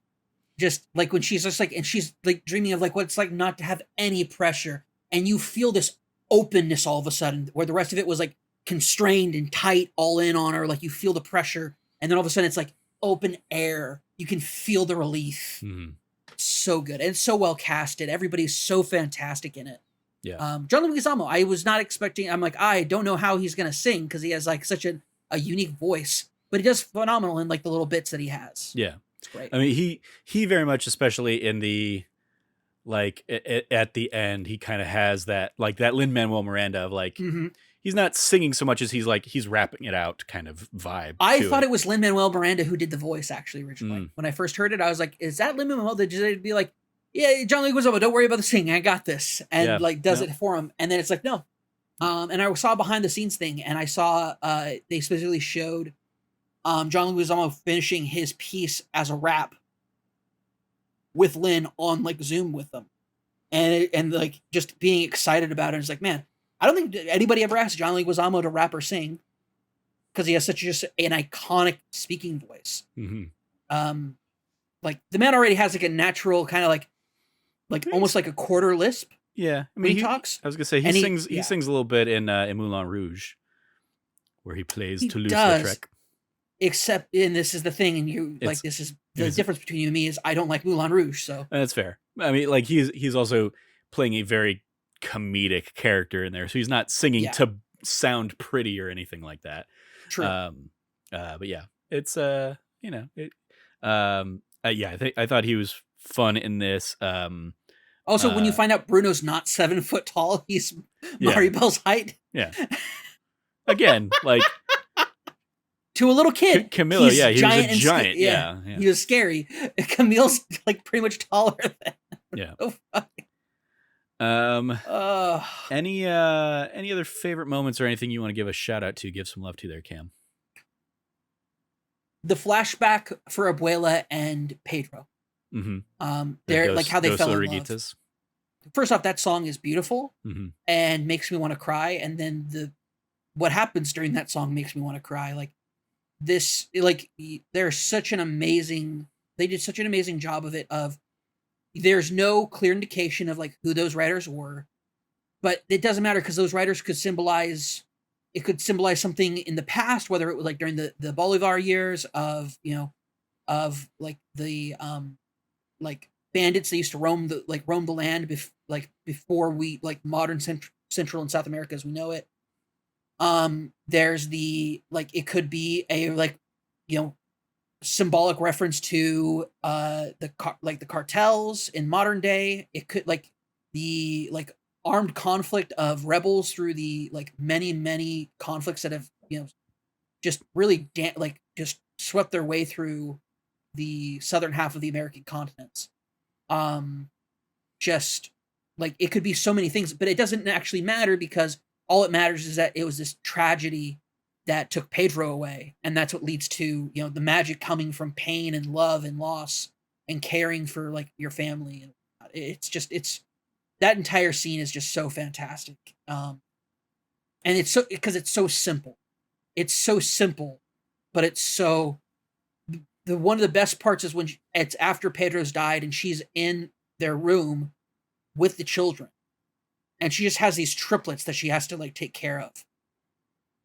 just like when she's just like, and she's like dreaming of like what it's like not to have any pressure, and you feel this openness all of a sudden where the rest of it was like constrained and tight all in on her. Like you feel the pressure, and then all of a sudden it's like open air. You can feel the relief. So good, and so well casted. Everybody's so fantastic in it. John Leguizamo, I was not expecting. I'm like, I don't know how he's gonna sing, because he has like such a unique voice, but he does phenomenal in like the little bits that he has. Yeah, it's great. I mean, he very much, especially in the like at the end, he kind of has that like that Lin-Manuel Miranda of like Mhm. he's not singing so much as he's rapping it out kind of vibe I to thought it. it was Lin-Manuel Miranda who did the voice actually originally. Mm, When I first heard it, I was like, "Is that Lin-Manuel?" They'd be like, "Yeah, John Leguizamo, don't worry about the singing, I got this," and yeah, like does no, it for him. And then it's like, no. And I saw behind the scenes thing, and I saw they specifically showed John Leguizamo finishing his piece as a rap with Lin on like Zoom with them, and like just being excited about it. It's like, man, I don't think anybody ever asked John Leguizamo to rap or sing because he has such just an iconic speaking voice. hmm Um, like the man already has like a natural kind of like almost like a quarter lisp yeah. I when mean, he talks, I was gonna say and he sings a little bit in Moulin Rouge, where he plays he does. Toulouse-Lautrec. Except, and this is the thing, and you like It's this is the it's difference between you and me is I don't like Moulin Rouge, so that's fair. I mean, like he's also playing a very comedic character in there, so he's not singing yeah, to sound pretty or anything like that. true. Um, but yeah, it's you know, yeah, I thought he was fun in this. Also, when you Uh, find out Bruno's not 7 foot tall, he's yeah, Maribel's height. yeah. Again, like To a little kid, Camilla, he's yeah, he was a giant and giant. yeah, Yeah, yeah, he was scary. Camille's like pretty much taller than. yeah. Oh, fuck. Um, Uh, any other favorite moments or anything you want to give a shout out to? Give some love to there, Cam. the flashback for Abuela and Pedro. Mm-hmm. They're like how they Dos fell in love. Oruguitas. First off, that song is beautiful Mm-hmm. and makes me want to cry, and then what happens during that song makes me want to cry. Like this, like they're such an amazing. They did such an amazing job of it. Of there's no clear indication of like who those writers were, but it doesn't matter because those writers could symbolize. It could symbolize something in the past, whether it was like during the Bolivar years of of like the like bandits that used to roam the land before we like modern Central and South America as we know it. There's the like it could be a like symbolic reference to the cartels in modern day. It could like the like armed conflict of rebels through the like many conflicts that have just really just swept their way through the southern half of the American continents. Um, just like it could be so many things, but it doesn't actually matter because all it matters is that it was this tragedy that took Pedro away, and that's what leads to the magic coming from pain and love and loss and caring for like your family. And it's that entire scene is just so fantastic. And it's so because it's so simple. It's so simple, but it's so the one of the best parts is when it's after Pedro's died and she's in their room with the children, and she just has these triplets that she has to like take care of,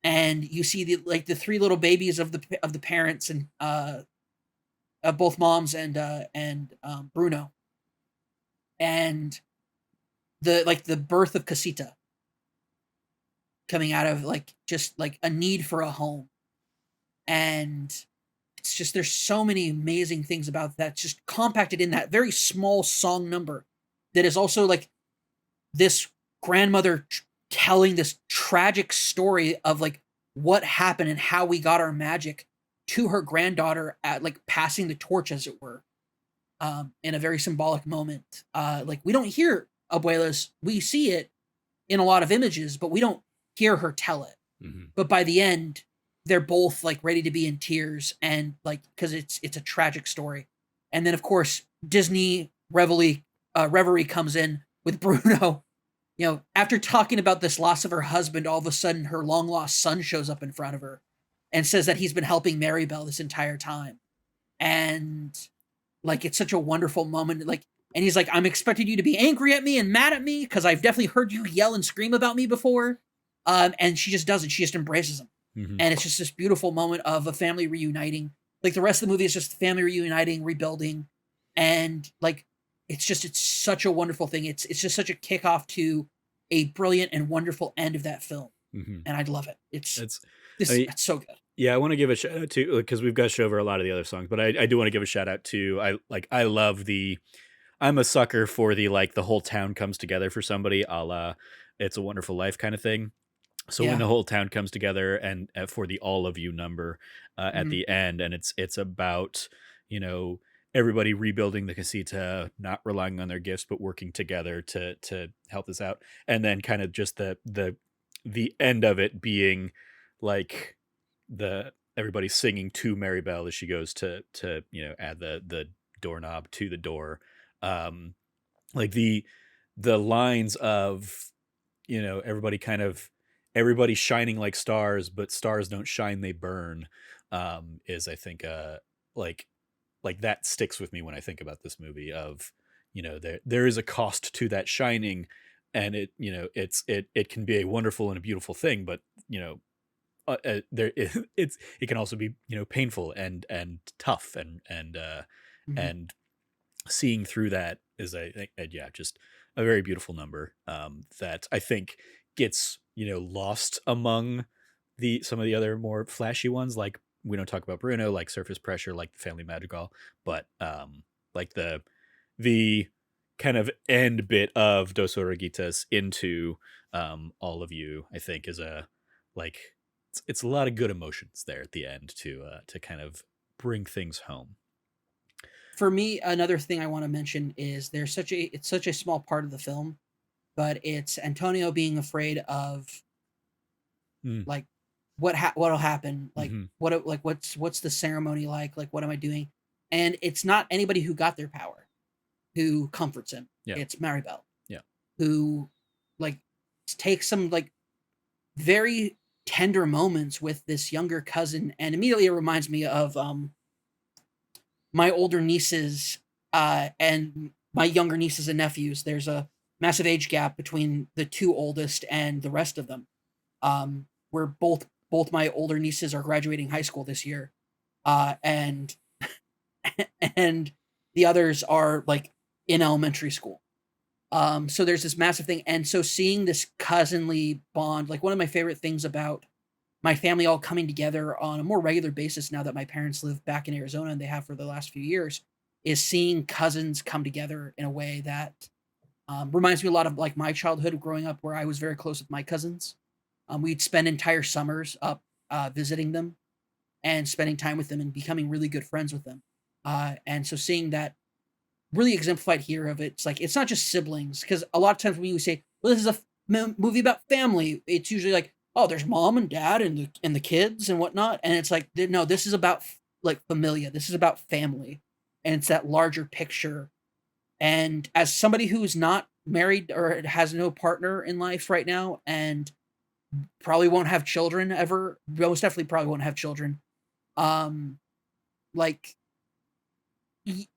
and you see the three little babies of the parents and of both moms and Bruno, and the birth of Casita coming out of like just like a need for a home. And it's just there's so many amazing things about that just compacted in that very small song number that is also like this grandmother telling this tragic story of like what happened and how we got our magic to her granddaughter at like passing the torch as it were, in a very symbolic moment. Like we don't hear abuelas, we see it in a lot of images, but we don't hear her tell it. Mm-hmm. But by the end, they're both like ready to be in tears, and like because it's a tragic story. And then of course Disney reverie comes in with Bruno. After talking about this loss of her husband, all of a sudden her long lost son shows up in front of her and says that he's been helping Maribel this entire time. And like it's such a wonderful moment. Like, and he's like, I'm expecting you to be angry at me and mad at me because I've definitely heard you yell and scream about me before. And she just doesn't. She just embraces him. Mm-hmm. And it's just this beautiful moment of a family reuniting. Like the rest of the movie is just family reuniting, rebuilding, and like it's such a wonderful thing. It's just such a kickoff to a brilliant and wonderful end of that film, Mm-hmm. and I love it. It's so good. Yeah, I want to give a shout out to because we've gushed over a lot of the other songs, but I do want to give a shout out to I love the I'm a sucker for the like the whole town comes together for somebody, a la It's a Wonderful Life kind of thing. So when Yeah. the whole town comes together and for the all of you number at Mhm. the end, and it's about, you know, everybody rebuilding the casita, not relying on their gifts, but working together to help this out, and then kind of just the end of it being like the everybody singing to Mary Bell as she goes to add the doorknob to the door, um, like the lines of everybody kind of everybody shining like stars, but stars don't shine, they burn, is I think like like that sticks with me when I think about this movie of there is a cost to that shining, and it can be a wonderful and a beautiful thing, but there it can also be painful and tough Mhm. and seeing through that is I think yeah, just a very beautiful number that I think gets lost among the some of the other more flashy ones. Like we don't talk about Bruno, like Surface Pressure, like the Family Madrigal, but like the kind of end bit of Dos Oruguitas into all of you, I think is a like it's a lot of good emotions there at the end to kind of bring things home. For me, another thing I want to mention is it's such a small part of the film, but it's Antonio being afraid of Mm. like what'll happen, like Hmm. what's the ceremony like, what am I doing? And it's not anybody who got their power who comforts him. Yeah. It's Maribel Yeah. who like takes some like very tender moments with this younger cousin, and immediately it reminds me of my older nieces and my younger nieces and nephews. There's a massive age gap between the two oldest and the rest of them. Where both my older nieces are graduating high school this year, and and the others are like in elementary school. So there's this massive thing, and so seeing this cousinly bond, like one of my favorite things about my family all coming together on a more regular basis now that my parents live back in Arizona and they have for the last few years, is seeing cousins come together in a way that reminds me a lot of like my childhood growing up, where I was very close with my cousins. We'd spend entire summers up visiting them and spending time with them and becoming really good friends with them. And so seeing that really exemplified here of it's like it's not just siblings, because a lot of times when you say, well, this is a movie about family, it's usually like, oh, there's mom and dad and the kids and whatnot, and it's like no, this is about like familia, this is about family, and it's that larger picture. And as somebody who's not married or has no partner in life right now and probably won't have children ever, most definitely probably won't have children, um like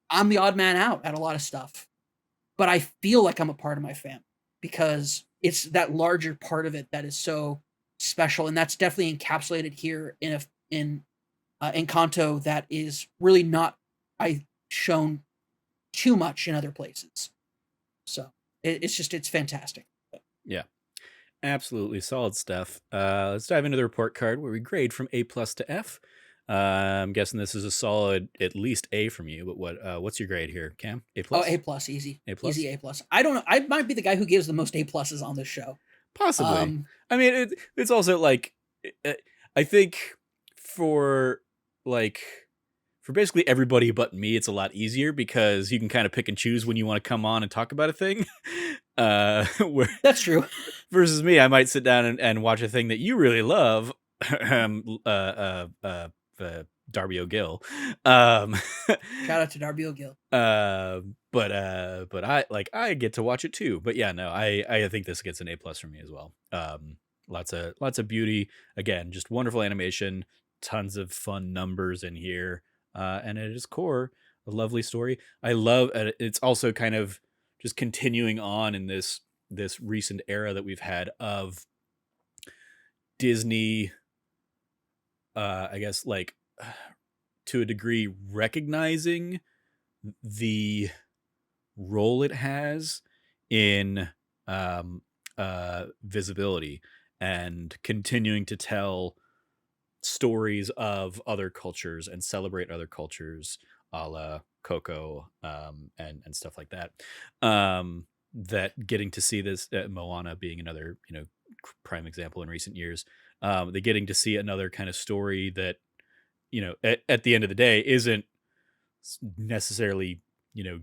I'm the odd man out at a lot of stuff, but I feel like I'm a part of my family because it's that larger part of it that is so special, and that's definitely encapsulated here in Encanto that is really not I shown too much in other places. So it's fantastic. Yeah. Absolutely solid stuff. Let's dive into the report card where we grade from A plus to F. I'm guessing this is a solid at least A from you, but what's your grade here, Cam? A Oh, A plus? plus, easy, A plus? easy A plus. I don't know. I might be the guy who gives the most A pluses on this show. Possibly. Um, I mean, it's also like uh, I think for like for basically everybody but me, it's a lot easier because you can kind of pick and choose when you want to come on and talk about a thing. Where that's true. versus me, I might sit down and watch a thing that you really love. Darby O'Gill. Um, Shout out to Darby O'Gill. but I get to watch it too. But yeah, no, I think this gets an A plus from me as well. Lots of beauty. Again, just wonderful animation, tons of fun numbers in here, and at its core, a lovely story. I love. It's also kind of just continuing on in this recent era that we've had of Disney. I guess like to a degree recognizing the role it has in visibility and continuing to tell stories of other cultures and celebrate other cultures a la Coco, and stuff like that. That getting to see this, Moana being another, prime example in recent years. The getting to see another kind of story that, at the end of the day isn't necessarily,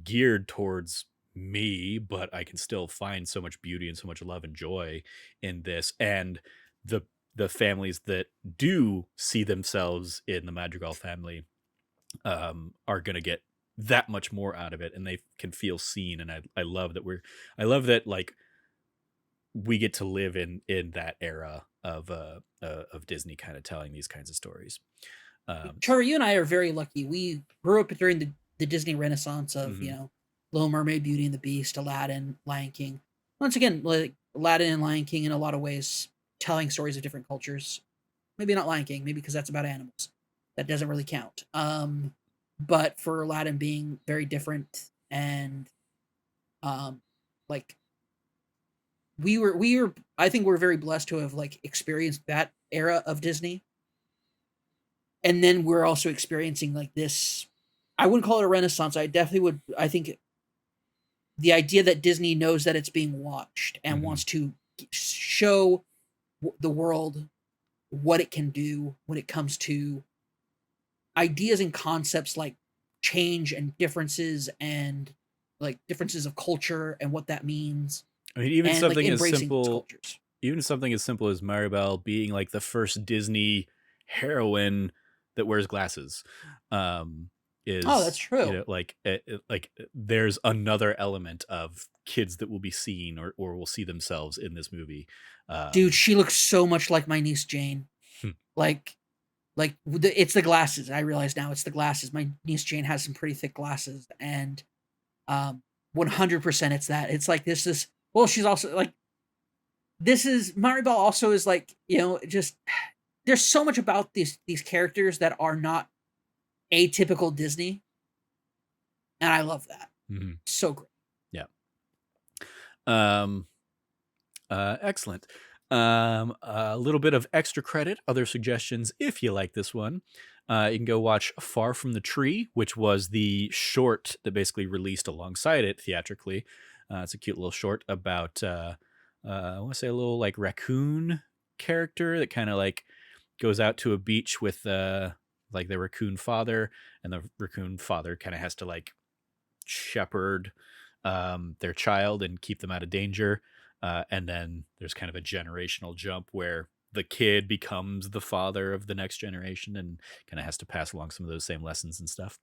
geared towards me, but I can still find so much beauty and so much love and joy in this. And the the families that do see themselves in the Madrigal family, are going to get that much more out of it, and they can feel seen. And I love that I love that, like, we get to live in that era of Disney kind of telling these kinds of stories. Trevor, you and I are very lucky. We grew up during the Disney Renaissance of, Mhm. Little Mermaid, Beauty and the Beast, Aladdin, Lion King. Once again, like Aladdin and Lion King in a lot of ways telling stories of different cultures. Maybe not Lion King, maybe because that's about animals. That doesn't really count. But for Aladdin being very different and um like we were I think we're very blessed to have like experienced that era of Disney. And then we're also experiencing like this, I wouldn't call it a renaissance. I definitely would. I think the idea that Disney knows that it's being watched and Mhm. wants to show the world what it can do when it comes to ideas and concepts like change and differences and like differences of culture and what that means, I mean, even and like something as embracing those simple cultures. even something as simple as Maribel being like the first Disney heroine that wears glasses, Oh, that's is, true. like, there's another element of kids that will be seen, or will see themselves in this movie. Dude, Um, she looks so much like my niece Jane. Like it's the glasses. I realize now it's the glasses. My niece Jane has some pretty thick glasses, and um, 100% it's that. It's like this is well. She's also like this is Maribel. Also is like just there's so much about these characters that are not atypical Disney, and I love that. mhm, So great. yeah. Um, Excellent. A little bit of extra credit, other suggestions if you like this one. You can go watch Far from the Tree, which was the short that basically released alongside it theatrically. It's a cute little short about, I want to say, a little like raccoon character that kind of like goes out to a beach with, like, the raccoon father, and the raccoon father kind of has to like shepherd, their child and keep them out of danger. And then there's kind of a generational jump where the kid becomes the father of the next generation and kind of has to pass along some of those same lessons and stuff.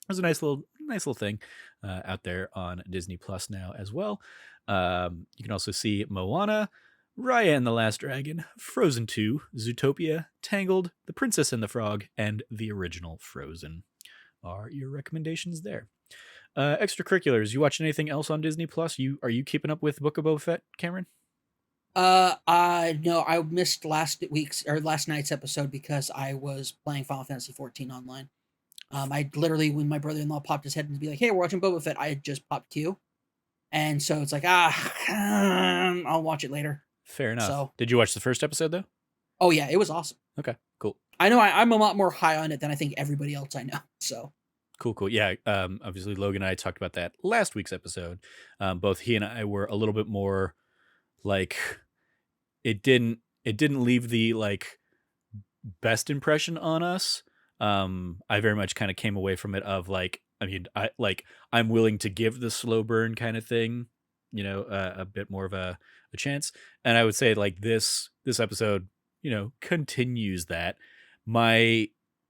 There's a nice little thing, out there on Disney Plus now as well. You can also see Moana, Raya and the Last Dragon, Frozen 2, Zootopia, Tangled, The Princess and the Frog, and the original Frozen are your recommendations there. Extracurriculars. You watching anything else on Disney Plus? Are you keeping up with Book of Boba Fett, Cameron? I no, I missed last night's episode because I was playing Final Fantasy 14 online. I literally, when my brother-in-law popped his head and be like, "Hey, we're watching Boba Fett," I had just popped Q, and so it's like, I'll watch it later. Fair enough. So, Did you watch the first episode though? oh yeah, it was awesome. Okay, cool. I know I'm a lot more high on it than I think everybody else I know. So, Cool. Yeah. Obviously, Logan and I talked about that last week's episode. Both he and I were a little bit more like, it didn't leave the like best impression on us. I very much kind of came away from it of like, I mean, I'm willing to give the slow burn kind of thing, a bit more of a chance. And I would say like this episode, continues that. My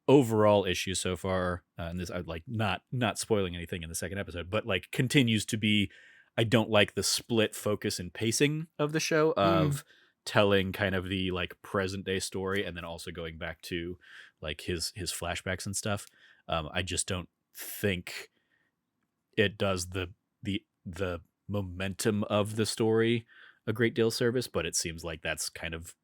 overall issue so far, and this, I'd like not spoiling anything in the second episode, but like continues to be, I don't like the split focus and pacing of the show, mm, of telling kind of the like present day story and then also going back to like his flashbacks and stuff. I just don't think it does the momentum of the story a great deal service, but it seems like that's kind of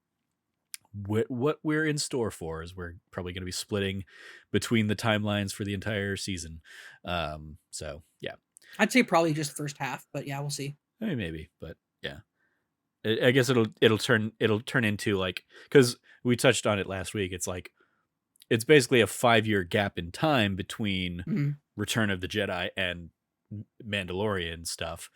what we're in store for, is we're probably going to be splitting between the timelines for the entire season. So yeah, I'd say probably just first half, but yeah, we'll see. I mean, maybe, but yeah. I guess it'll turn into like, because we touched on it last week. It's like it's basically a 5-year gap in time between Mm. Return of the Jedi and Mandalorian stuff.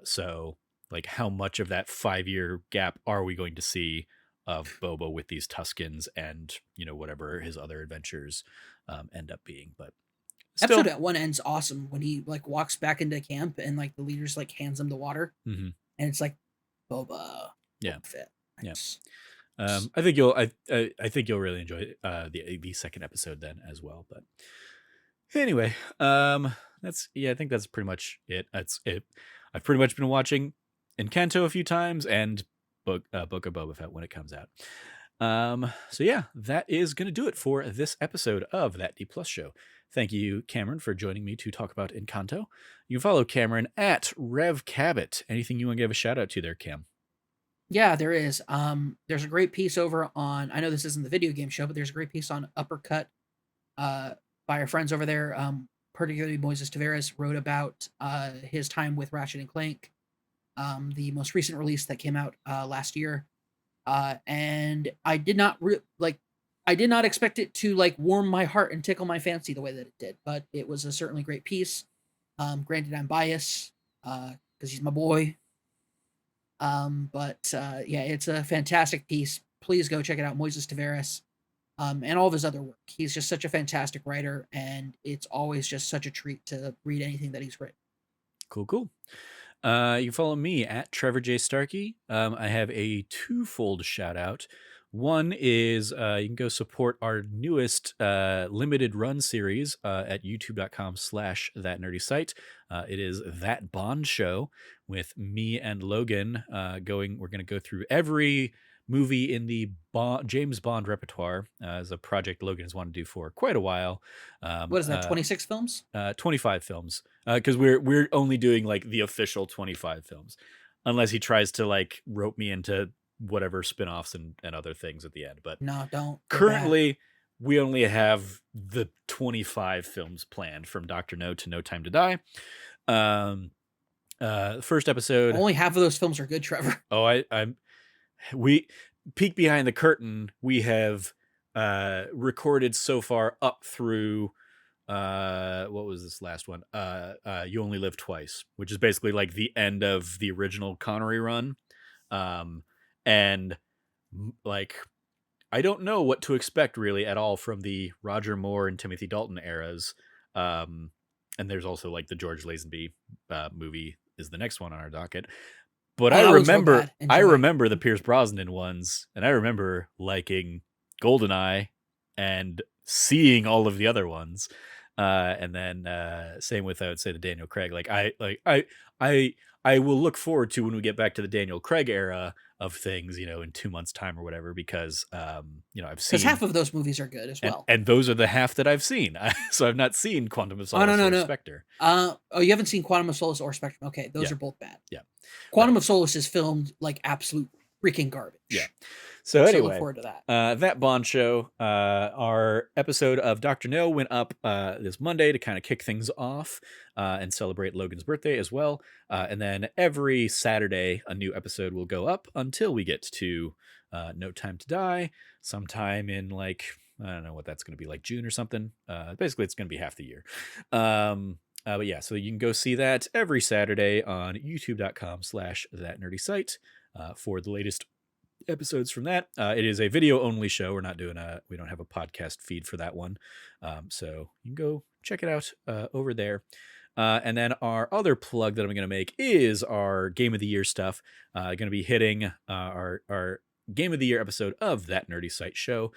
So like how much of that 5-year gap are we going to see of Boba with these Tuskens and, whatever his other adventures end up being. But Episode still. at one ends awesome when he like walks back into camp and like the leaders like hands him the water, Mhm. and it's like Boba. Yeah. Fit. Yeah. Nice. I think you'll really enjoy the second episode then as well. But anyway, I think that's pretty much it. That's it. I've pretty much been watching Encanto a few times and Book of Boba Fett when it comes out. So yeah, that is going to do it for this episode of That D Plus Show. Thank you, Cameron, for joining me to talk about Encanto. You can follow Cameron at Rev Cabot. Anything you want to give a shout out to there, Cam? Yeah, there is. There's a great piece over on. I know this isn't the video game show, but there's a great piece on Uppercut, by our friends over there. Particularly Moises Tavares wrote about his time with Ratchet and Clank, the most recent release that came out last year. And I did not I did not expect it to like warm my heart and tickle my fancy the way that it did, but it was a certainly great piece. Granted, I'm biased because he's my boy. But yeah, it's a fantastic piece. Please go check it out, Moises Tavares, and all of his other work. He's just such a fantastic writer, and it's always just such a treat to read anything that he's written. Cool. You can follow me at Trevor J. Starkey. I have a twofold shout out. One is you can go support our newest limited run series at youtube.com/thatnerdysite. It is That Bond Show with me and Logan we're going to go through every movie in the James Bond repertoire as a project Logan has wanted to do for quite a while. What is that, 26 films? 25 films, because we're only doing like the official 25 films, unless he tries to like rope me into whatever spin-offs and other things at the end. But no, don't. Currently, we only have the 25 films planned from Dr. No to No Time to Die. First episode. Only half of those films are good, Trevor. Oh, we peek behind the curtain. We have recorded so far up through what was this last one? You Only Live Twice, which is basically like the end of the original Connery run. And like I don't know what to expect really at all from the Roger Moore and Timothy Dalton eras. And there's also like the George Lazenby movie is the next one on our docket. But I remember the Pierce Brosnan ones, and I remember liking GoldenEye and seeing all of the other ones. And then same with, I would say, the Daniel Craig. I will look forward to when we get back to the Daniel Craig era of things, in 2 months' time or whatever, because I've seen, because half of those movies are good as well, and those are the half that I've seen. So I've not seen Quantum of Solace or Spectre. You haven't seen Quantum of Solace or Spectrum? Okay, those are both bad. Yeah, Quantum of Solace is filmed like absolute freaking garbage. Yeah. So anyway, look forward to that. That Bond Show, our episode of Dr. No went up this Monday to kind of kick things off and celebrate Logan's birthday as well. And then every Saturday, a new episode will go up until we get to No Time to Die, sometime in like, I don't know what that's going to be, like June or something. Basically, it's going to be half the year. But yeah, so you can go see that every Saturday on youtube.com/thatnerdysite for the latest episodes from that. It is a video only show. We don't have a podcast feed for that one. So you can go check it out over there. And then our other plug that I'm going to make is our Game of the Year stuff. Going to be hitting our Game of the Year episode of That Nerdy Site show.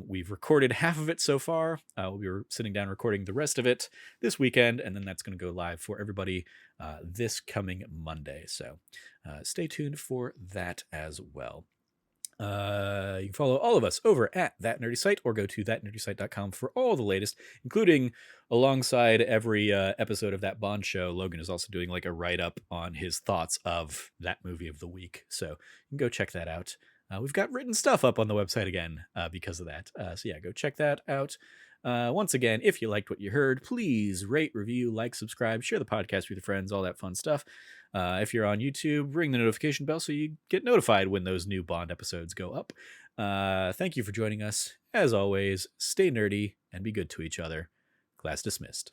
We've recorded half of it so far. We were sitting down recording the rest of it this weekend, and then that's going to go live for everybody this coming Monday. So stay tuned for that as well. You can follow all of us over at That Nerdy Site or go to thatnerdysite.com for all the latest, including alongside every episode of That Bond Show. Logan is also doing like a write-up on his thoughts of that movie of the week. So you can go check that out. We've got written stuff up on the website again because of that. So yeah, go check that out. Once again, if you liked what you heard, please rate, review, like, subscribe, share the podcast with your friends, all that fun stuff. If you're on YouTube, ring the notification bell so you get notified when those new Bond episodes go up. Thank you for joining us. As always, stay nerdy and be good to each other. Class dismissed.